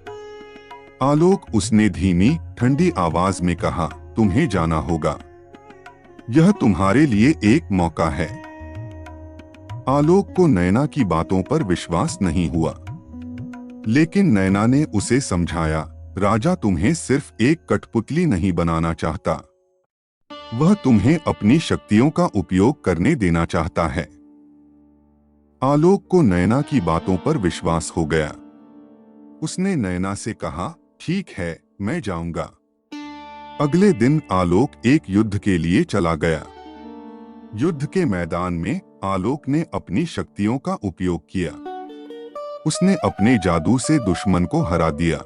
आलोक, उसने धीमी ठंडी आवाज में कहा, तुम्हें जाना होगा, यह तुम्हारे लिए एक मौका है। आलोक को नैना की बातों पर विश्वास नहीं हुआ, लेकिन नैना ने उसे समझाया, राजा तुम्हें सिर्फ एक कठपुतली नहीं बनाना चाहता, वह तुम्हें अपनी शक्तियों का उपयोग करने देना चाहता है। आलोक को नैना की बातों पर विश्वास हो गया। उसने नैना से कहा, ठीक है, मैं जाऊंगा। अगले दिन आलोक एक युद्ध के लिए चला गया। युद्ध के मैदान में आलोक ने अपनी शक्तियों का उपयोग किया। उसने अपने जादू से दुश्मन को हरा दिया।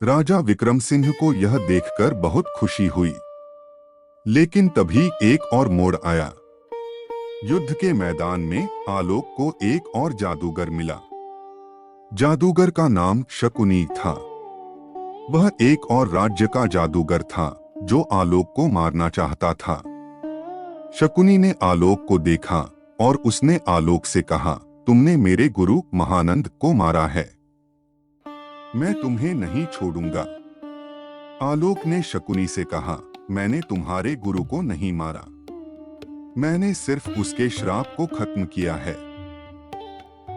राजा विक्रम सिंह को यह देखकर बहुत खुशी हुई, लेकिन तभी एक और मोड़ आया। युद्ध के मैदान में आलोक को एक और जादूगर मिला। जादूगर का नाम शकुनी था। वह एक और राज्य का जादूगर था जो आलोक को मारना चाहता था। शकुनी ने आलोक को देखा और उसने आलोक से कहा, तुमने मेरे गुरु महानंद को मारा है, मैं तुम्हें नहीं छोड़ूंगा। आलोक ने शकुनी से कहा, मैंने तुम्हारे गुरु को नहीं मारा, मैंने सिर्फ उसके श्राप को खत्म किया है।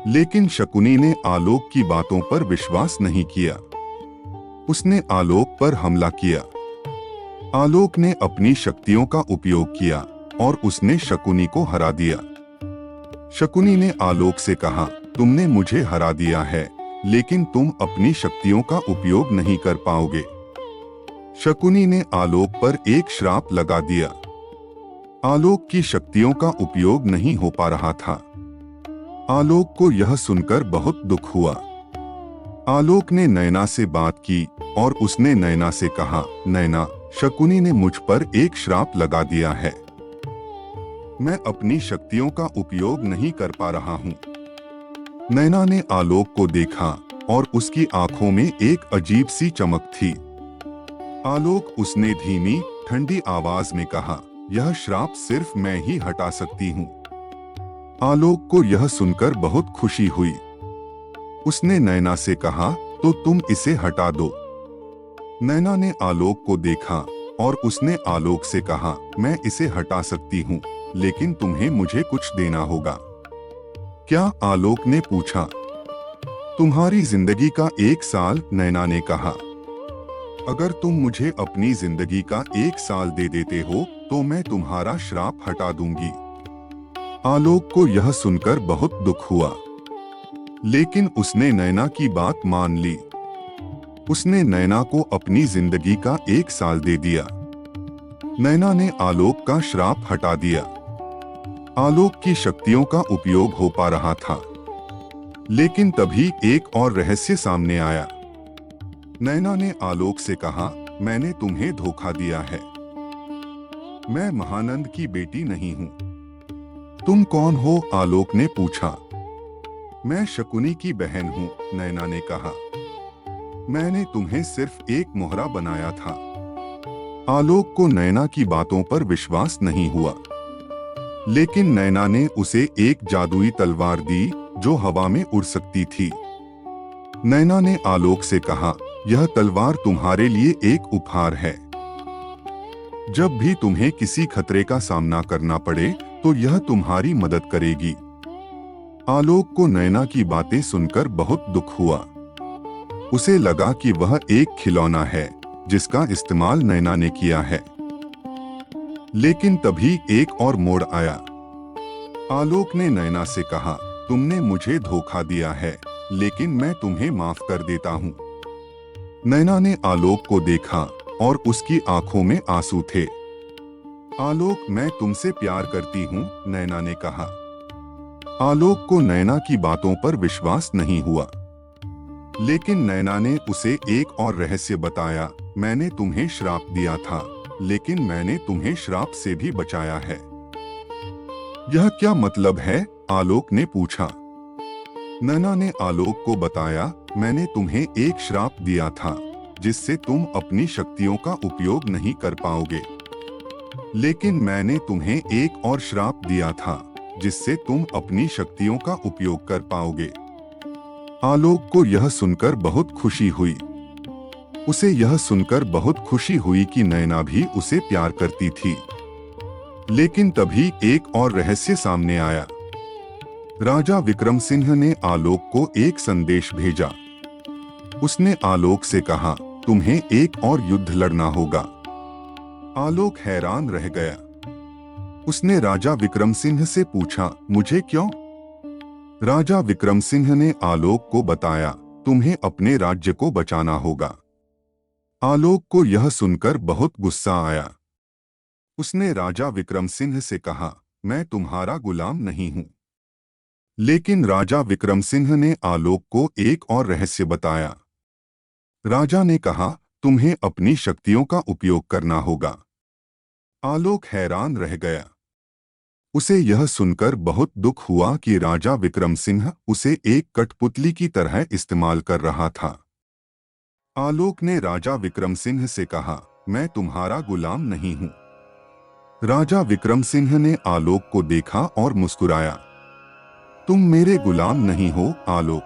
लेकिन शकुनी ने आलोक की बातों पर विश्वास नहीं किया। उसने आलोक पर हमला किया। आलोक ने अपनी शक्तियों का उपयोग किया और उसने शकुनी को हरा दिया। शकुनी ने आलोक से कहा, तुमने मुझे हरा दिया है, लेकिन तुम अपनी शक्तियों का उपयोग नहीं कर पाओगे। शकुनी ने आलोक पर एक श्राप लगा दिया। आलोक की शक्तियों का उपयोग नहीं हो पा रहा था। आलोक को यह सुनकर बहुत दुख हुआ। आलोक ने नैना से बात की और उसने नैना से कहा, नैना, शकुनी ने मुझ पर एक श्राप लगा दिया है, मैं अपनी शक्तियों का उपयोग नहीं कर पा रहा हूँ। नैना ने आलोक को देखा और उसकी आंखों में एक अजीब सी चमक थी। आलोक, उसने धीमी ठंडी आवाज में कहा, यह श्राप सिर्फ मैं ही हटा सकती हूँ। आलोक को यह सुनकर बहुत खुशी हुई। उसने नैना से कहा, तो तुम इसे हटा दो। नैना ने आलोक को देखा और उसने आलोक से कहा, मैं इसे हटा सकती हूँ, लेकिन तुम्हें मुझे कुछ देना होगा। क्या? आलोक ने पूछा। तुम्हारी जिंदगी का 1 साल, नैना ने कहा। अगर तुम मुझे अपनी जिंदगी का 1 साल दे देते हो तो मैं तुम्हारा श्राप हटा दूंगी। आलोक को यह सुनकर बहुत दुख हुआ, लेकिन उसने नैना की बात मान ली। उसने नैना को अपनी जिंदगी का 1 साल दे दिया। नैना ने आलोक का श्राप हटा दिया। आलोक की शक्तियों का उपयोग हो पा रहा था, लेकिन तभी एक और रहस्य सामने आया। नैना ने आलोक से कहा, मैंने तुम्हें धोखा दिया है, मैं महानंद की बेटी नहीं हूँ। तुम कौन हो? आलोक ने पूछा। मैं शकुनी की बहन हूँ, नैना ने कहा। मैंने तुम्हें सिर्फ एक मोहरा बनाया था। आलोक को नैना की बातों पर विश्वास नहीं हुआ, लेकिन नैना ने उसे एक जादुई तलवार दी जो हवा में उड़ सकती थी। नैना ने आलोक से कहा, यह तलवार तुम्हारे लिए एक उपहार है। जब भी तुम्हें किसी खतरे का सामना करना पड़े तो यह तुम्हारी मदद करेगी। आलोक को नैना की बातें सुनकर बहुत दुख हुआ। उसे लगा कि वह एक खिलौना है जिसका इस्तेमाल नैना ने किया है। लेकिन तभी एक और मोड़ आया। आलोक ने नैना से कहा, तुमने मुझे धोखा दिया है, लेकिन मैं तुम्हें माफ कर देता हूँ। नैना ने आलोक को देखा और उसकी आंखों में आंसू थे। आलोक, मैं तुमसे प्यार करती हूँ, नैना ने कहा। आलोक को नैना की बातों पर विश्वास नहीं हुआ, लेकिन नैना ने उसे एक और रहस्य बताया। मैंने तुम्हें श्राप दिया था, लेकिन मैंने तुम्हें श्राप से भी बचाया है। यह क्या मतलब है? आलोक ने पूछा। नैना ने आलोक को बताया, मैंने तुम्हें एक श्राप दिया था जिससे तुम अपनी शक्तियों का उपयोग नहीं कर पाओगे, लेकिन मैंने तुम्हें एक और श्राप दिया था जिससे तुम अपनी शक्तियों का उपयोग कर पाओगे। आलोक को यह सुनकर बहुत खुशी हुई। उसे यह सुनकर बहुत खुशी हुई कि नैना भी उसे प्यार करती थी। लेकिन तभी एक और रहस्य सामने आया। राजा विक्रम सिंह ने आलोक को एक संदेश भेजा। उसने आलोक से कहा, तुम्हें एक और युद्ध लड़ना होगा। आलोक हैरान रह गया। उसने राजा विक्रम सिंह से पूछा, मुझे क्यों? राजा विक्रम सिंह ने आलोक को बताया, तुम्हें अपने राज्य को बचाना होगा। आलोक को यह सुनकर बहुत गुस्सा आया। उसने राजा विक्रम सिंह से कहा, मैं तुम्हारा गुलाम नहीं हूं। लेकिन राजा विक्रम सिंह ने आलोक को एक और रहस्य बताया। राजा ने कहा, तुम्हें अपनी शक्तियों का उपयोग करना होगा। आलोक हैरान रह गया। उसे यह सुनकर बहुत दुख हुआ कि राजा विक्रम सिंह उसे एक कठपुतली की तरह इस्तेमाल कर रहा था। आलोक ने राजा विक्रम सिंह से कहा, मैं तुम्हारा गुलाम नहीं हूं। राजा विक्रम सिंह ने आलोक को देखा और मुस्कुराया। तुम मेरे गुलाम नहीं हो आलोक,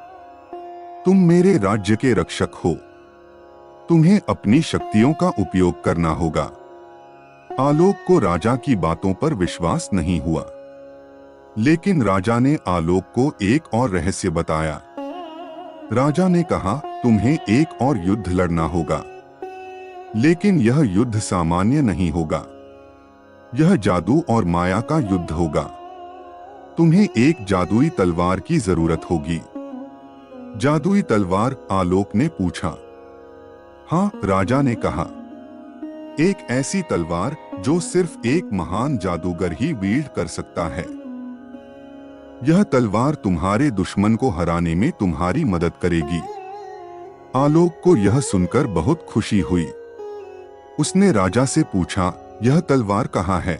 तुम मेरे राज्य के रक्षक हो। तुम्हें अपनी शक्तियों का उपयोग करना होगा। आलोक को राजा की बातों पर विश्वास नहीं हुआ। लेकिन राजा ने आलोक को एक और रहस्य बताया। राजा ने कहा, तुम्हें एक और युद्ध लड़ना होगा, लेकिन यह युद्ध सामान्य नहीं होगा। यह जादू और माया का युद्ध होगा। तुम्हें एक जादुई तलवार की जरूरत होगी। जादुई तलवार? आलोक ने पूछा। हाँ, राजा ने कहा, एक ऐसी तलवार जो सिर्फ एक महान जादूगर ही विल्ड कर सकता है। यह तलवार तुम्हारे दुश्मन को हराने में तुम्हारी मदद करेगी। आलोक को यह सुनकर बहुत खुशी हुई। उसने राजा से पूछा, यह तलवार कहाँ है?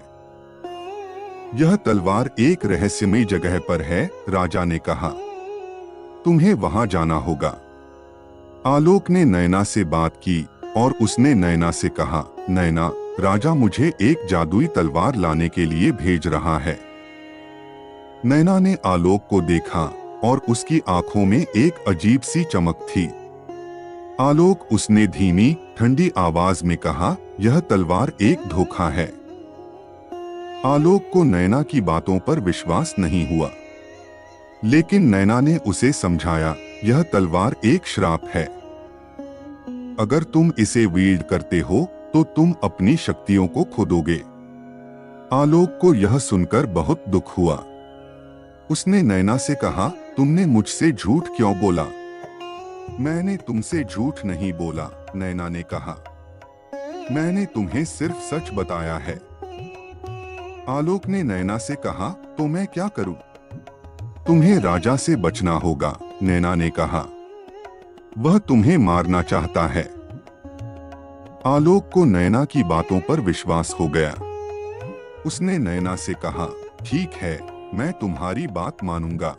यह तलवार एक रहस्यमय जगह पर है, राजा ने कहा। तुम्हें वहां जाना होगा। आलोक ने नैना से बात की और उसने नैना से कहा, नैना, राजा मुझे एक जादुई तलवार लाने के लिए भेज रहा है। नैना ने आलोक को देखा और उसकी आंखों में एक अजीब सी चमक थी। आलोक, उसने धीमी ठंडी आवाज में कहा, यह तलवार एक धोखा है। आलोक को नैना की बातों पर विश्वास नहीं हुआ। लेकिन नैना ने उसे समझाया, यह तलवार एक श्राप है। अगर तुम इसे विल्ड करते हो तो तुम अपनी शक्तियों को खो दोगे। आलोक को यह सुनकर बहुत दुख हुआ। उसने नैना से कहा, तुमने मुझसे झूठ क्यों बोला? मैंने तुमसे झूठ नहीं बोला, नैना ने कहा। मैंने तुम्हें सिर्फ सच बताया है। आलोक ने नैना से कहा, तो मैं क्या करूं? तुम्हें राजा से बचना होगा, नैना ने कहा। वह तुम्हें मारना चाहता है। आलोक को नैना की बातों पर विश्वास हो गया। उसने नैना से कहा, ठीक है, मैं तुम्हारी बात मानूंगा।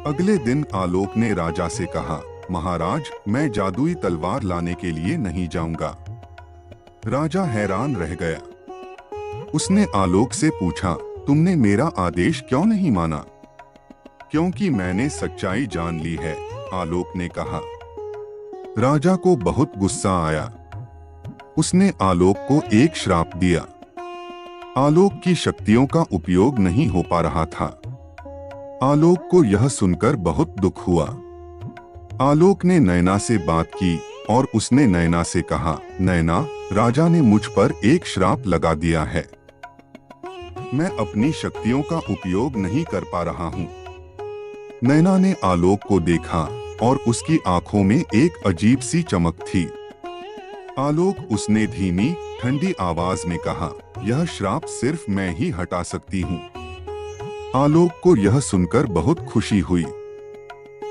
अगले दिन आलोक ने राजा से कहा, महाराज, मैं जादुई तलवार लाने के लिए नहीं जाऊंगा। राजा हैरान रह गया। उसने आलोक से पूछा, तुमने मेरा आदेश क्यों नहीं माना? क्योंकि मैंने सच्चाई जान ली है, आलोक ने कहा। राजा को बहुत गुस्सा आया। उसने आलोक को एक श्राप दिया। आलोक की शक्तियों का उपयोग नहीं हो पा रहा था। आलोक को यह सुनकर बहुत दुख हुआ। आलोक ने नैना से बात की और उसने नैना से कहा, नैना, राजा ने मुझ पर एक श्राप लगा दिया है। मैं अपनी शक्तियों का उपयोग नहीं कर पा रहा हूँ। नैना ने आलोक को देखा और उसकी आंखों में एक अजीब सी चमक थी। आलोक, उसने धीमी ठंडी आवाज में कहा, यह श्राप सिर्फ मैं ही हटा सकती हूँ। आलोक को यह सुनकर बहुत खुशी हुई।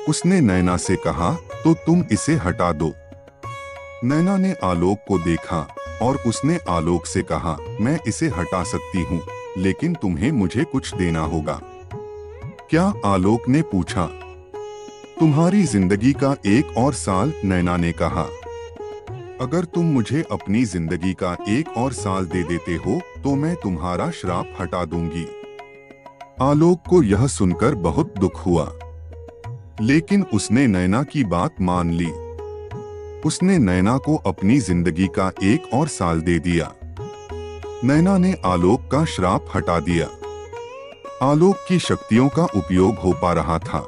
उसने नैना से कहा, तो तुम इसे हटा दो। नैना ने आलोक को देखा और उसने आलोक से कहा, मैं इसे हटा सकती हूँ, लेकिन तुम्हें मुझे कुछ देना होगा। क्या? आलोक ने पूछा। तुम्हारी जिंदगी का एक और साल, नैना ने कहा। अगर तुम मुझे अपनी जिंदगी का एक और साल दे देते हो तो मैं तुम्हारा श्राप हटा दूंगी। आलोक को यह सुनकर बहुत दुख हुआ, लेकिन उसने नैना की बात मान ली। उसने नैना को अपनी जिंदगी का एक और साल दे दिया। नैना ने आलोक का श्राप हटा दिया। आलोक की शक्तियों का उपयोग हो पा रहा था,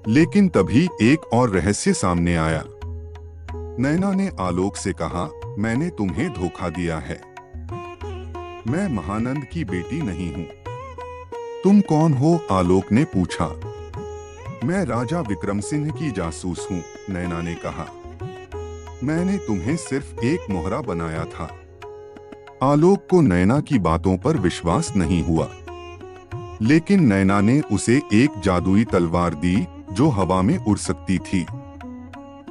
लेकिन तभी एक और रहस्य सामने आया। नैना ने आलोक से कहा, मैंने तुम्हें धोखा दिया है। मैं महानंद की बेटी नहीं हूं। तुम कौन हो? आलोक ने पूछा। मैं राजा विक्रम सिंह की जासूस हूं, नैना ने कहा। मैंने तुम्हें सिर्फ एक मोहरा बनाया था। आलोक को नैना की बातों पर विश्वास नहीं हुआ, लेकिन नैना ने उसे एक जादुई तलवार दी जो हवा में उड़ सकती थी।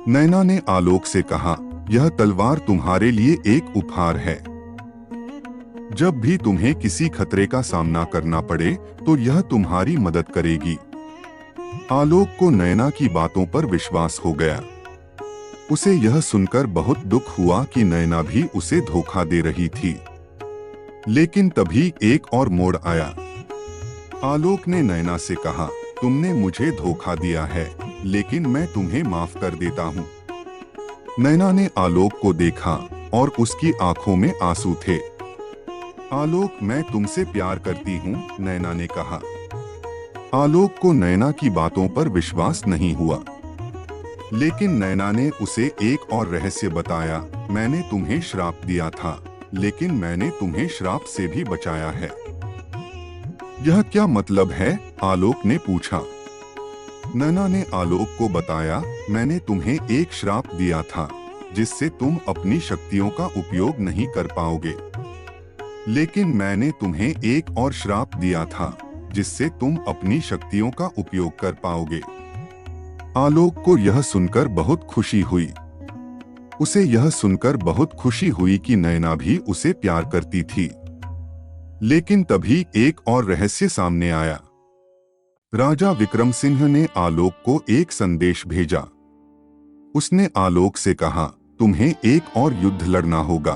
नैना ने आलोक से कहा, यह तलवार तुम्हारे लिए एक उपहार है। जब भी तुम्हें किसी खतरे का सामना करना पड़े तो यह तुम्हारी मदद करेगी। आलोक को नैना की बातों पर विश्वास हो गया। उसे यह सुनकर बहुत दुख हुआ कि नैना भी उसे धोखा दे रही थी। लेकिन तभी एक और मोड़ आया। आलोक ने नैना से कहा, तुमने मुझे धोखा दिया है, लेकिन मैं तुम्हें माफ कर देता हूँ। नैना ने आलोक को देखा और उसकी आंखों में आंसू थे। आलोक, मैं तुमसे प्यार करती हूँ, नैना ने कहा। आलोक को नैना की बातों पर विश्वास नहीं हुआ, लेकिन नैना ने उसे एक और रहस्य बताया। मैंने तुम्हें श्राप दिया था, लेकिन मैंने तुम्हें श्राप से भी बचाया है। यह क्या मतलब है? आलोक ने पूछा। नैना ने आलोक को बताया, मैंने तुम्हें एक श्राप दिया था जिससे तुम अपनी शक्तियों का उपयोग नहीं कर पाओगे, लेकिन मैंने तुम्हें एक और श्राप दिया था जिससे तुम अपनी शक्तियों का उपयोग कर पाओगे। आलोक को यह सुनकर बहुत खुशी हुई। उसे यह सुनकर बहुत खुशी हुई कि नैना भी उसे प्यार करती थी। लेकिन तभी एक और रहस्य सामने आया। राजा विक्रम सिंह ने आलोक को एक संदेश भेजा। उसने आलोक से कहा, तुम्हें एक और युद्ध लड़ना होगा।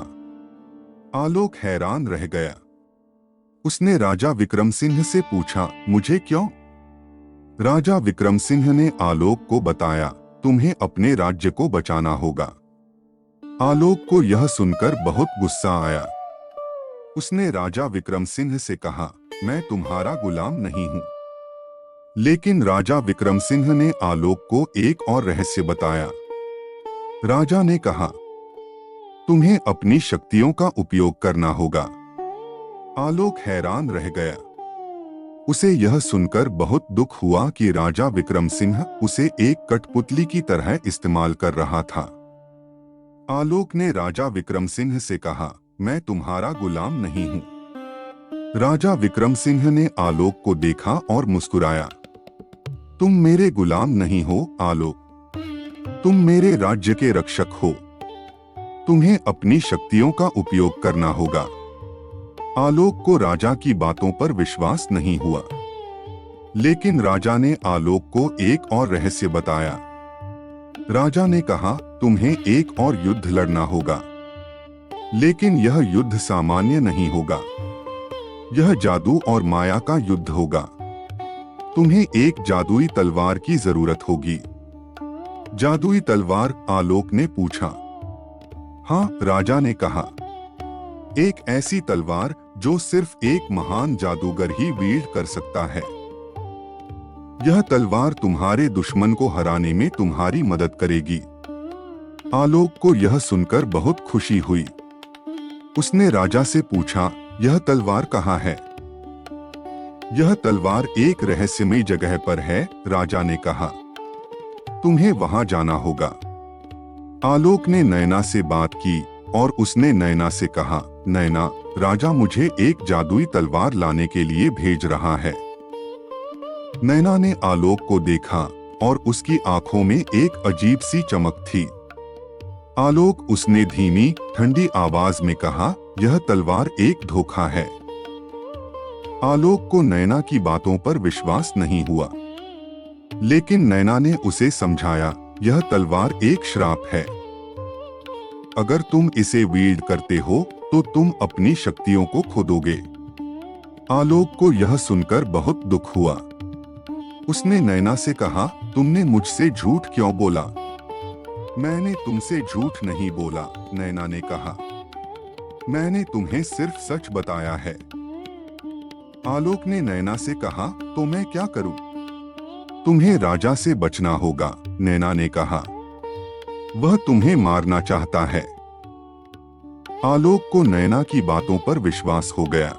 आलोक हैरान रह गया। उसने राजा विक्रम सिंह से पूछा, मुझे क्यों? राजा विक्रम सिंह ने आलोक को बताया, तुम्हें अपने राज्य को बचाना होगा। आलोक को यह सुनकर बहुत गुस्सा आया। उसने राजा विक्रम सिंह से कहा, मैं तुम्हारा गुलाम नहीं हूं। लेकिन राजा विक्रम सिंह ने आलोक को एक और रहस्य बताया। राजा ने कहा, तुम्हें अपनी शक्तियों का उपयोग करना होगा। आलोक हैरान रह गया। उसे यह सुनकर बहुत दुख हुआ कि राजा विक्रम सिंह उसे एक कठपुतली की तरह इस्तेमाल कर रहा था। आलोक ने राजा विक्रम सिंह से कहा, मैं तुम्हारा गुलाम नहीं हूं। राजा विक्रम सिंह ने आलोक को देखा और मुस्कुराया। तुम मेरे गुलाम नहीं हो आलोक, तुम मेरे राज्य के रक्षक हो। तुम्हें अपनी शक्तियों का उपयोग करना होगा। आलोक को राजा की बातों पर विश्वास नहीं हुआ, लेकिन राजा ने आलोक को एक और रहस्य बताया। राजा ने कहा, तुम्हें एक और युद्ध लड़ना होगा, लेकिन यह युद्ध सामान्य नहीं होगा। यह जादू और माया का युद्ध होगा। तुम्हें एक जादुई तलवार की जरूरत होगी। जादुई तलवार? आलोक ने पूछा। हाँ, राजा ने कहा, एक ऐसी तलवार जो सिर्फ एक महान जादूगर ही विल्ड कर सकता है। यह तलवार तुम्हारे दुश्मन को हराने में तुम्हारी मदद करेगी। आलोक को यह सुनकर बहुत खुशी हुई। उसने राजा से पूछा, यह तलवार कहाँ है? यह तलवार एक रहस्यमयी जगह पर है, राजा ने कहा। तुम्हें वहां जाना होगा। आलोक ने नैना से बात की और उसने नैना से कहा, नैना, राजा मुझे एक जादुई तलवार लाने के लिए भेज रहा है। नैना ने आलोक को देखा और उसकी आंखों में एक अजीब सी चमक थी। आलोक, उसने धीमी ठंडी आवाज में कहा, यह तलवार एक धोखा है। आलोक को नैना की बातों पर विश्वास नहीं हुआ। लेकिन नैना ने उसे समझाया, यह तलवार एक श्राप है। अगर तुम इसे वील्ड करते हो तो तुम अपनी शक्तियों को खो दोगे। आलोक को यह सुनकर बहुत दुख हुआ। उसने नैना से कहा, तुमने मुझसे झूठ क्यों बोला? मैंने तुमसे झूठ नहीं बोला, नैना ने कहा। मैंने तुम्हें सिर्फ सच बताया है। आलोक ने नैना से कहा, तो मैं क्या करूं? तुम्हें राजा से बचना होगा, नैना ने कहा। वह तुम्हें मारना चाहता है। आलोक को नैना की बातों पर विश्वास हो गया।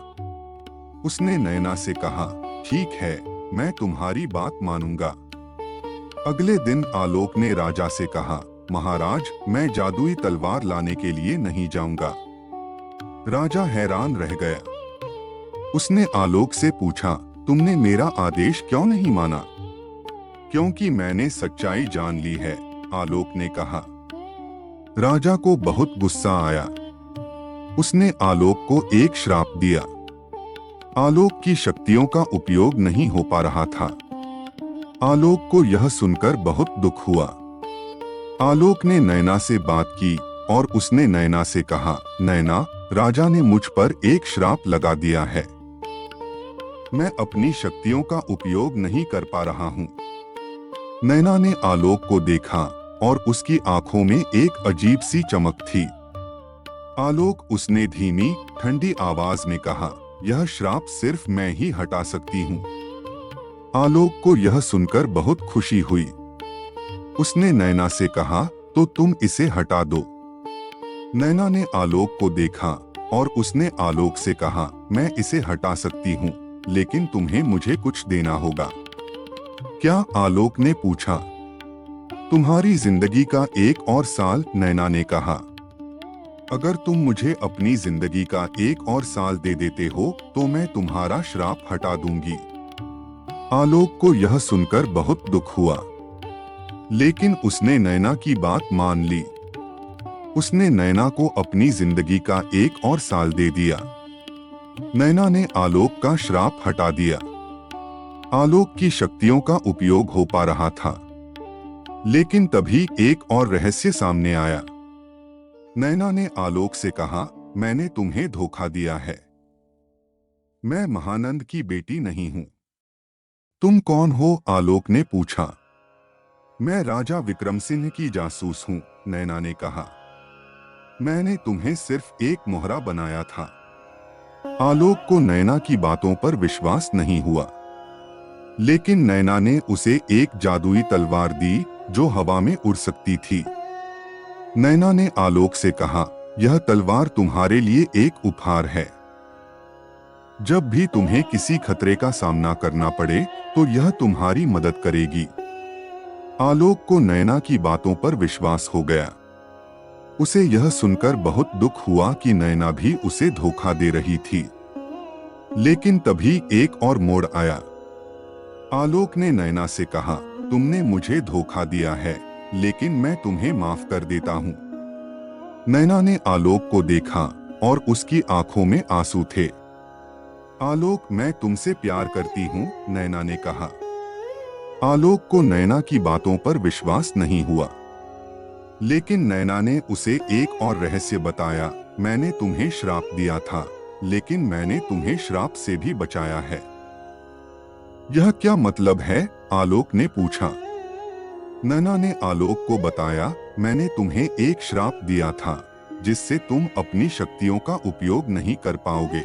उसने नैना से कहा, ठीक है, मैं तुम्हारी बात मानूंगा। अगले दिन आलोक ने राजा से कहा, महाराज, मैं जादुई तलवार लाने के लिए नहीं जाऊंगा। राजा हैरान रह गया। उसने आलोक से पूछा, तुमने मेरा आदेश क्यों नहीं माना? क्योंकि मैंने सच्चाई जान ली है, आलोक ने कहा। राजा को बहुत गुस्सा आया। उसने आलोक को एक श्राप दिया। आलोक की शक्तियों का उपयोग नहीं हो पा रहा था। आलोक को यह सुनकर बहुत दुख हुआ। आलोक ने नैना से बात की और उसने नैना से कहा, नैना, राजा ने मुझ पर एक श्राप लगा दिया है। मैं अपनी शक्तियों का उपयोग नहीं कर पा रहा हूँ। नैना ने आलोक को देखा और उसकी आंखों में एक अजीब सी चमक थी। आलोक, उसने धीमी ठंडी आवाज में कहा, यह श्राप सिर्फ मैं ही हटा सकती हूँ। आलोक को यह सुनकर बहुत खुशी हुई। उसने नैना से कहा, तो तुम इसे हटा दो। नैना ने आलोक को देखा और उसने आलोक से कहा, मैं इसे हटा सकती हूँ, लेकिन तुम्हें मुझे कुछ देना होगा। क्या? आलोक ने पूछा। तुम्हारी जिंदगी का एक और साल, नैना ने कहा। अगर तुम मुझे अपनी जिंदगी का एक और साल दे देते हो तो मैं तुम्हारा श्राप हटा दूंगी। आलोक को यह सुनकर बहुत दुख हुआ, लेकिन उसने नैना की बात मान ली। उसने नैना को अपनी जिंदगी का एक और साल दे दिया। नैना ने आलोक का श्राप हटा दिया। आलोक की शक्तियों का उपयोग हो पा रहा था, लेकिन तभी एक और रहस्य सामने आया। नैना ने आलोक से कहा, मैंने तुम्हें धोखा दिया है। मैं महानंद की बेटी नहीं हूं। तुम कौन हो? आलोक ने पूछा। मैं राजा विक्रम सिंह की जासूस हूं, नैना ने कहा। मैंने तुम्हें सिर्फ एक मोहरा बनाया था। आलोक को नैना की बातों पर विश्वास नहीं हुआ, लेकिन नैना ने उसे एक जादुई तलवार दी जो हवा में उड़ सकती थी। नैना ने आलोक से कहा, यह तलवार तुम्हारे लिए एक उपहार है। जब भी तुम्हें किसी खतरे का सामना करना पड़े तो यह तुम्हारी मदद करेगी। आलोक को नैना की बातों पर विश्वास हो गया। उसे यह सुनकर बहुत दुख हुआ कि नैना भी उसे धोखा दे रही थी। लेकिन तभी एक और मोड़ आया। आलोक ने नैना से कहा, तुमने मुझे धोखा दिया है, लेकिन मैं तुम्हें माफ कर देता हूँ। नैना ने आलोक को देखा और उसकी आंखों में आंसू थे। आलोक, मैं तुमसे प्यार करती हूँ, नैना ने कहा। आलोक को नैना की बातों पर विश्वास नहीं हुआ, लेकिन नैना ने उसे एक और रहस्य बताया। मैंने तुम्हें श्राप दिया था, लेकिन मैंने तुम्हें श्राप से भी बचाया है। यह क्या मतलब है? आलोक ने पूछा। नैना ने आलोक को बताया, मैंने तुम्हें एक श्राप दिया था जिससे तुम अपनी शक्तियों का उपयोग नहीं कर पाओगे,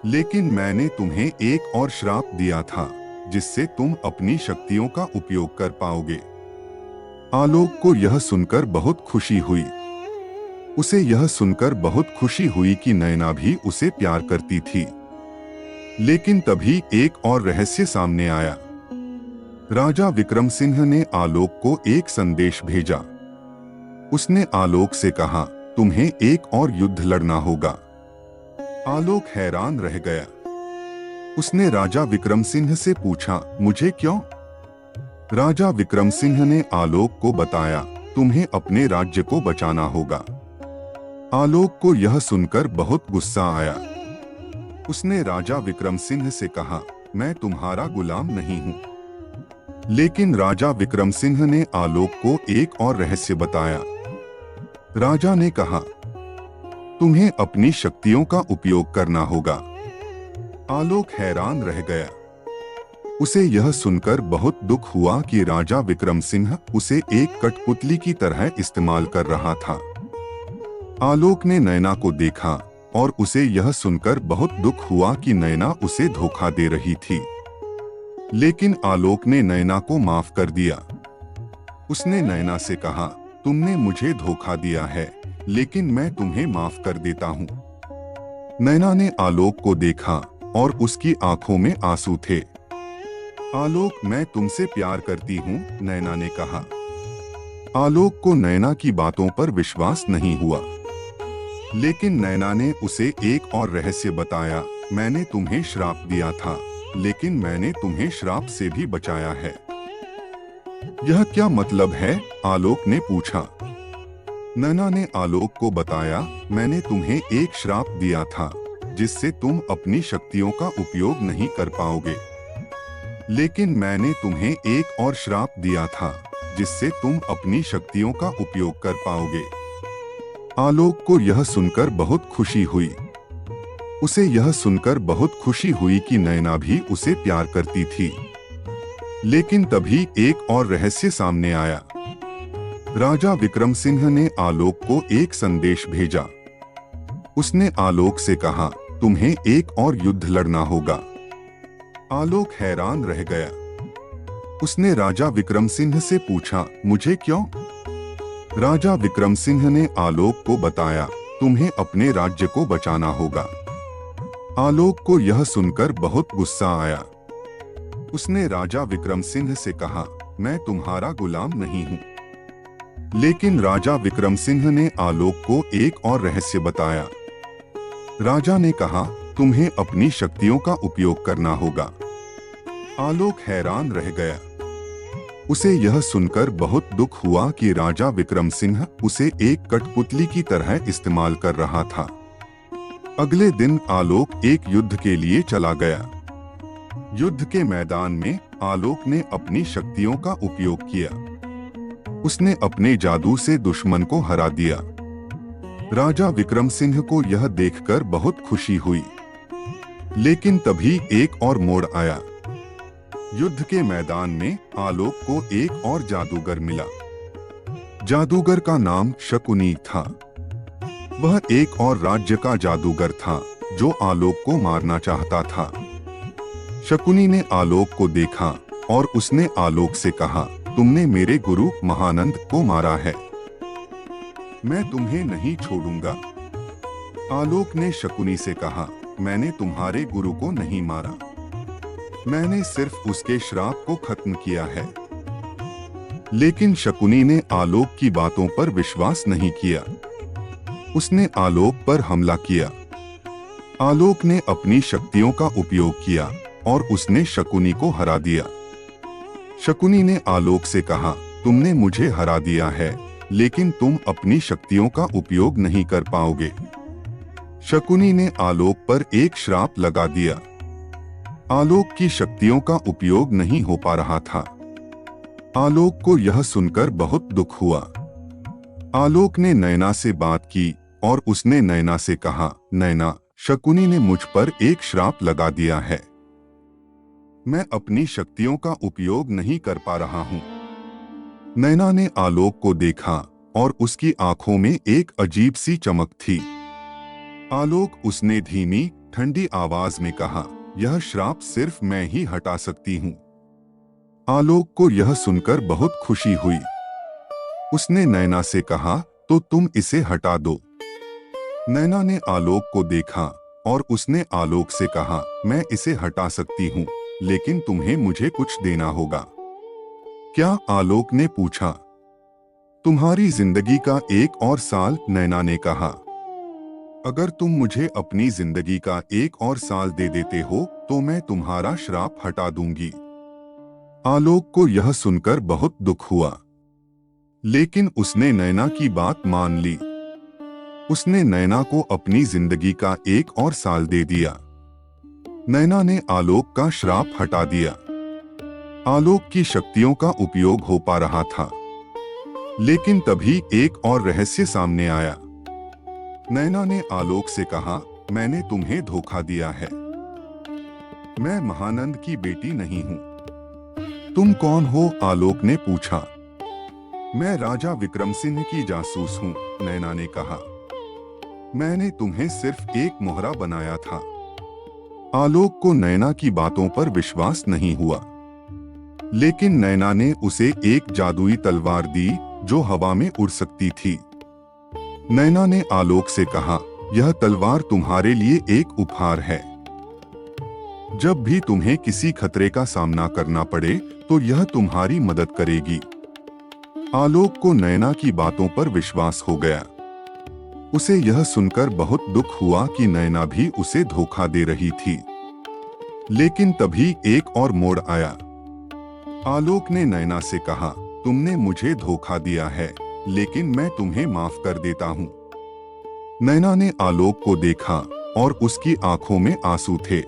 लेकिन मैंने तुम्हें एक और श्राप दिया था जिससे तुम अपनी शक्तियों का उपयोग कर पाओगे। आलोक को यह सुनकर बहुत खुशी हुई। उसे यह सुनकर बहुत खुशी हुई कि नैना भी उसे प्यार करती थी। लेकिन तभी एक और रहस्य सामने आया। राजा विक्रम सिंह ने आलोक को एक संदेश भेजा। उसने आलोक से कहा, तुम्हें एक और युद्ध लड़ना होगा। आलोक हैरान रह गया। उसने राजा विक्रम सिंह से पूछा, मुझे क्यों? राजा विक्रम सिंह ने आलोक को बताया, तुम्हें अपने राज्य को बचाना होगा। आलोक को यह सुनकर बहुत गुस्सा आया। उसने राजा विक्रम सिंह से कहा, मैं तुम्हारा गुलाम नहीं हूँ। लेकिन राजा विक्रम सिंह ने आलोक को एक और रहस्य बताया। राजा ने कहा, तुम्हें अपनी शक्तियों का उपयोग करना होगा। आलोक हैरान रह गया। उसे यह सुनकर बहुत दुख हुआ कि राजा विक्रम सिंह उसे एक कठपुतली की तरह इस्तेमाल कर रहा था। आलोक ने नैना को देखा और उसे यह सुनकर बहुत दुख हुआ कि नैना उसे धोखा दे रही थी। लेकिन आलोक ने नैना को माफ कर दिया। उसने नैना से कहा, तुमने मुझे धोखा दिया है, लेकिन मैं तुम्हें माफ कर देता हूँ। नैना ने आलोक को देखा और उसकी आंखों में आंसू थे। आलोक, मैं तुमसे प्यार करती हूँ, नैना ने कहा। आलोक को नैना की बातों पर विश्वास नहीं हुआ। लेकिन नैना ने उसे एक और रहस्य बताया। मैंने तुम्हें श्राप दिया था, लेकिन मैंने तुम्हें श्राप से भी बचाया है। यह क्या मतलब है? आलोक ने पूछा। नैना ने आलोक को बताया, मैंने तुम्हें एक श्राप दिया था जिससे तुम अपनी शक्तियों का उपयोग नहीं कर पाओगे, लेकिन मैंने तुम्हें एक और श्राप दिया था जिससे तुम अपनी शक्तियों का उपयोग कर पाओगे। आलोक को यह सुनकर बहुत खुशी हुई। उसे यह सुनकर बहुत खुशी हुई कि नैना भी उसे प्यार करती थी। लेकिन तभी एक और रहस्य सामने आया। राजा विक्रम सिंह ने आलोक को एक संदेश भेजा। उसने आलोक से कहा, तुम्हें एक और युद्ध लड़ना होगा। आलोक हैरान रह गया। उसने राजा विक्रम सिंह से पूछा, मुझे क्यों? राजा विक्रम सिंह ने आलोक को बताया, तुम्हें अपने राज्य को बचाना होगा। आलोक को यह सुनकर बहुत गुस्सा आया। उसने राजा विक्रम सिंह से कहा, मैं तुम्हारा गुलाम नहीं हूँ। लेकिन राजा विक्रम सिंह ने आलोक को एक और रहस्य बताया। राजा ने कहा, तुम्हें अपनी शक्तियों का उपयोग करना होगा। आलोक हैरान रह गया। उसे यह सुनकर बहुत दुख हुआ कि राजा विक्रम सिंह उसे एक कठपुतली की तरह इस्तेमाल कर रहा था। अगले दिन आलोक एक युद्ध के लिए चला गया। युद्ध के मैदान में आलोक ने अपनी शक्तियों का उपयोग किया। उसने अपने जादू से दुश्मन को हरा दिया। राजा विक्रम सिंह को यह देखकर बहुत खुशी हुई। लेकिन तभी एक और मोड़ आया। युद्ध के मैदान में आलोक को एक और जादूगर मिला। जादूगर का नाम शकुनी था। वह एक और राज्य का जादूगर था जो आलोक को मारना चाहता था। शकुनी ने आलोक को देखा और उसने आलोक से कहा, तुमने मेरे गुरु महानंद को मारा है, मैं तुम्हें नहीं छोड़ूंगा। आलोक ने शकुनी से कहा, मैंने तुम्हारे गुरु को नहीं मारा, मैंने सिर्फ उसके श्राप को खत्म किया है। लेकिन शकुनी ने आलोक की बातों पर विश्वास नहीं किया। उसने आलोक पर हमला किया। आलोक ने अपनी शक्तियों का उपयोग किया और उसने शकुनी को हरा दिया। शकुनी ने आलोक से कहा, तुमने मुझे हरा दिया है, लेकिन तुम अपनी शक्तियों का उपयोग नहीं कर पाओगे। शकुनी ने आलोक पर एक श्राप लगा दिया। आलोक की शक्तियों का उपयोग नहीं हो पा रहा था। आलोक को यह सुनकर बहुत दुख हुआ। आलोक ने नैना से बात की और उसने नैना से कहा, नैना, शकुनी ने मुझ पर एक श्राप लगा दिया है, मैं अपनी शक्तियों का उपयोग नहीं कर पा रहा हूँ। नैना ने आलोक को देखा और उसकी आंखों में एक अजीब सी चमक थी। आलोक, उसने धीमी ठंडी आवाज में कहा, यह श्राप सिर्फ मैं ही हटा सकती हूँ। आलोक को यह सुनकर बहुत खुशी हुई। उसने नैना से कहा, तो तुम इसे हटा दो। नैना ने आलोक को देखा और उसने आलोक से कहा, मैं इसे हटा सकती हूँ, लेकिन तुम्हें मुझे कुछ देना होगा। क्या? आलोक ने पूछा। तुम्हारी जिंदगी का एक और साल, नैना ने कहा। अगर तुम मुझे अपनी जिंदगी का एक और साल दे देते हो तो मैं तुम्हारा श्राप हटा दूंगी। आलोक को यह सुनकर बहुत दुख हुआ, लेकिन उसने नैना की बात मान ली। उसने नैना को अपनी जिंदगी का एक और साल दे दिया। नैना ने आलोक का श्राप हटा दिया। आलोक की शक्तियों का उपयोग हो पा रहा था। लेकिन तभी एक और रहस्य सामने आया। नैना ने आलोक से कहा, मैंने तुम्हें धोखा दिया है। मैं महानंद की बेटी नहीं हूं। तुम कौन हो? आलोक ने पूछा। मैं राजा विक्रम सिंह की जासूस हूं, नैना ने कहा। मैंने तुम्हें सिर्फ एक मोहरा बनाया था। आलोक को नैना की बातों पर विश्वास नहीं हुआ। लेकिन नैना ने उसे एक जादुई तलवार दी जो हवा में उड़ सकती थी। नैना ने आलोक से कहा, यह तलवार तुम्हारे लिए एक उपहार है। जब भी तुम्हें किसी खतरे का सामना करना पड़े तो यह तुम्हारी मदद करेगी। आलोक को नैना की बातों पर विश्वास हो गया। उसे यह सुनकर बहुत दुख हुआ कि नैना भी उसे धोखा दे रही थी। लेकिन तभी एक और मोड़ आया। आलोक ने नैना से कहा, तुमने मुझे धोखा दिया है, लेकिन मैं तुम्हें माफ कर देता हूं। नैना ने आलोक को देखा और उसकी आंखों में आंसू थे।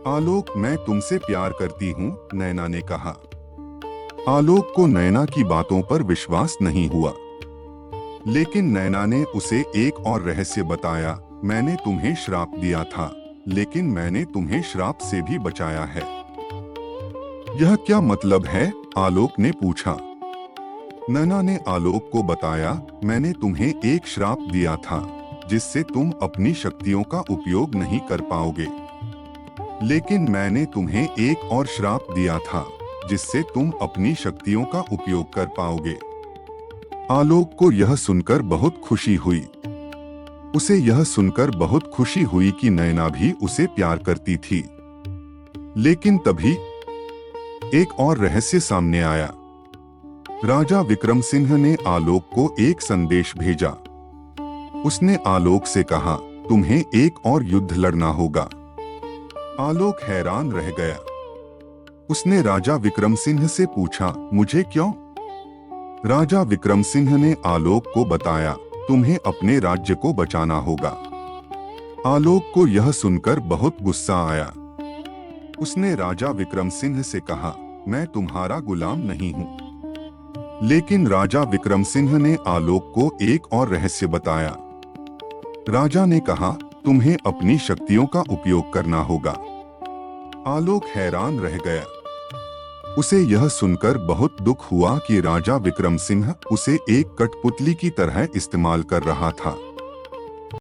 आलोक, मैं तुमसे प्यार करती हूं, नैना ने कहा। आलोक को नैना की बातों पर विश्वास नहीं हुआ। लेकिन नैना ने उसे एक और रहस्य बताया। मैंने तुम्हें श्राप दिया था, लेकिन मैंने तुम्हें श्राप से भी बचाया है। यह क्या मतलब है? आलोक ने पूछा। नैना ने आलोक को बताया, मैंने तुम्हें एक श्राप दिया था जिससे तुम अपनी शक्तियों का उपयोग नहीं कर पाओगे। लेकिन मैंने तुम्हें एक और श्राप दिया था जिससे तुम अपनी शक्तियों का उपयोग कर पाओगे। आलोक को यह सुनकर बहुत खुशी हुई। उसे यह सुनकर बहुत खुशी हुई कि नैना भी उसे प्यार करती थी। लेकिन तभी एक और रहस्य सामने आया। राजा विक्रम सिंह ने आलोक को एक संदेश भेजा। उसने आलोक से कहा, तुम्हें एक और युद्ध लड़ना होगा। आलोक हैरान रह गया। उसने राजा विक्रम सिंह से पूछा, मुझे क्यों? राजा विक्रम सिंह ने आलोक को बताया, तुम्हें अपने राज्य को बचाना होगा। आलोक को यह सुनकर बहुत गुस्सा आया। उसने राजा विक्रम सिंह से कहा, मैं तुम्हारा गुलाम नहीं हूं। लेकिन राजा विक्रम सिंह ने आलोक को एक और रहस्य बताया। राजा ने कहा, तुम्हें अपनी शक्तियों का उपयोग करना होगा। आलोक हैरान रह गया। उसे यह सुनकर बहुत दुख हुआ कि राजा विक्रम सिंह उसे एक कठपुतली की तरह इस्तेमाल कर रहा था।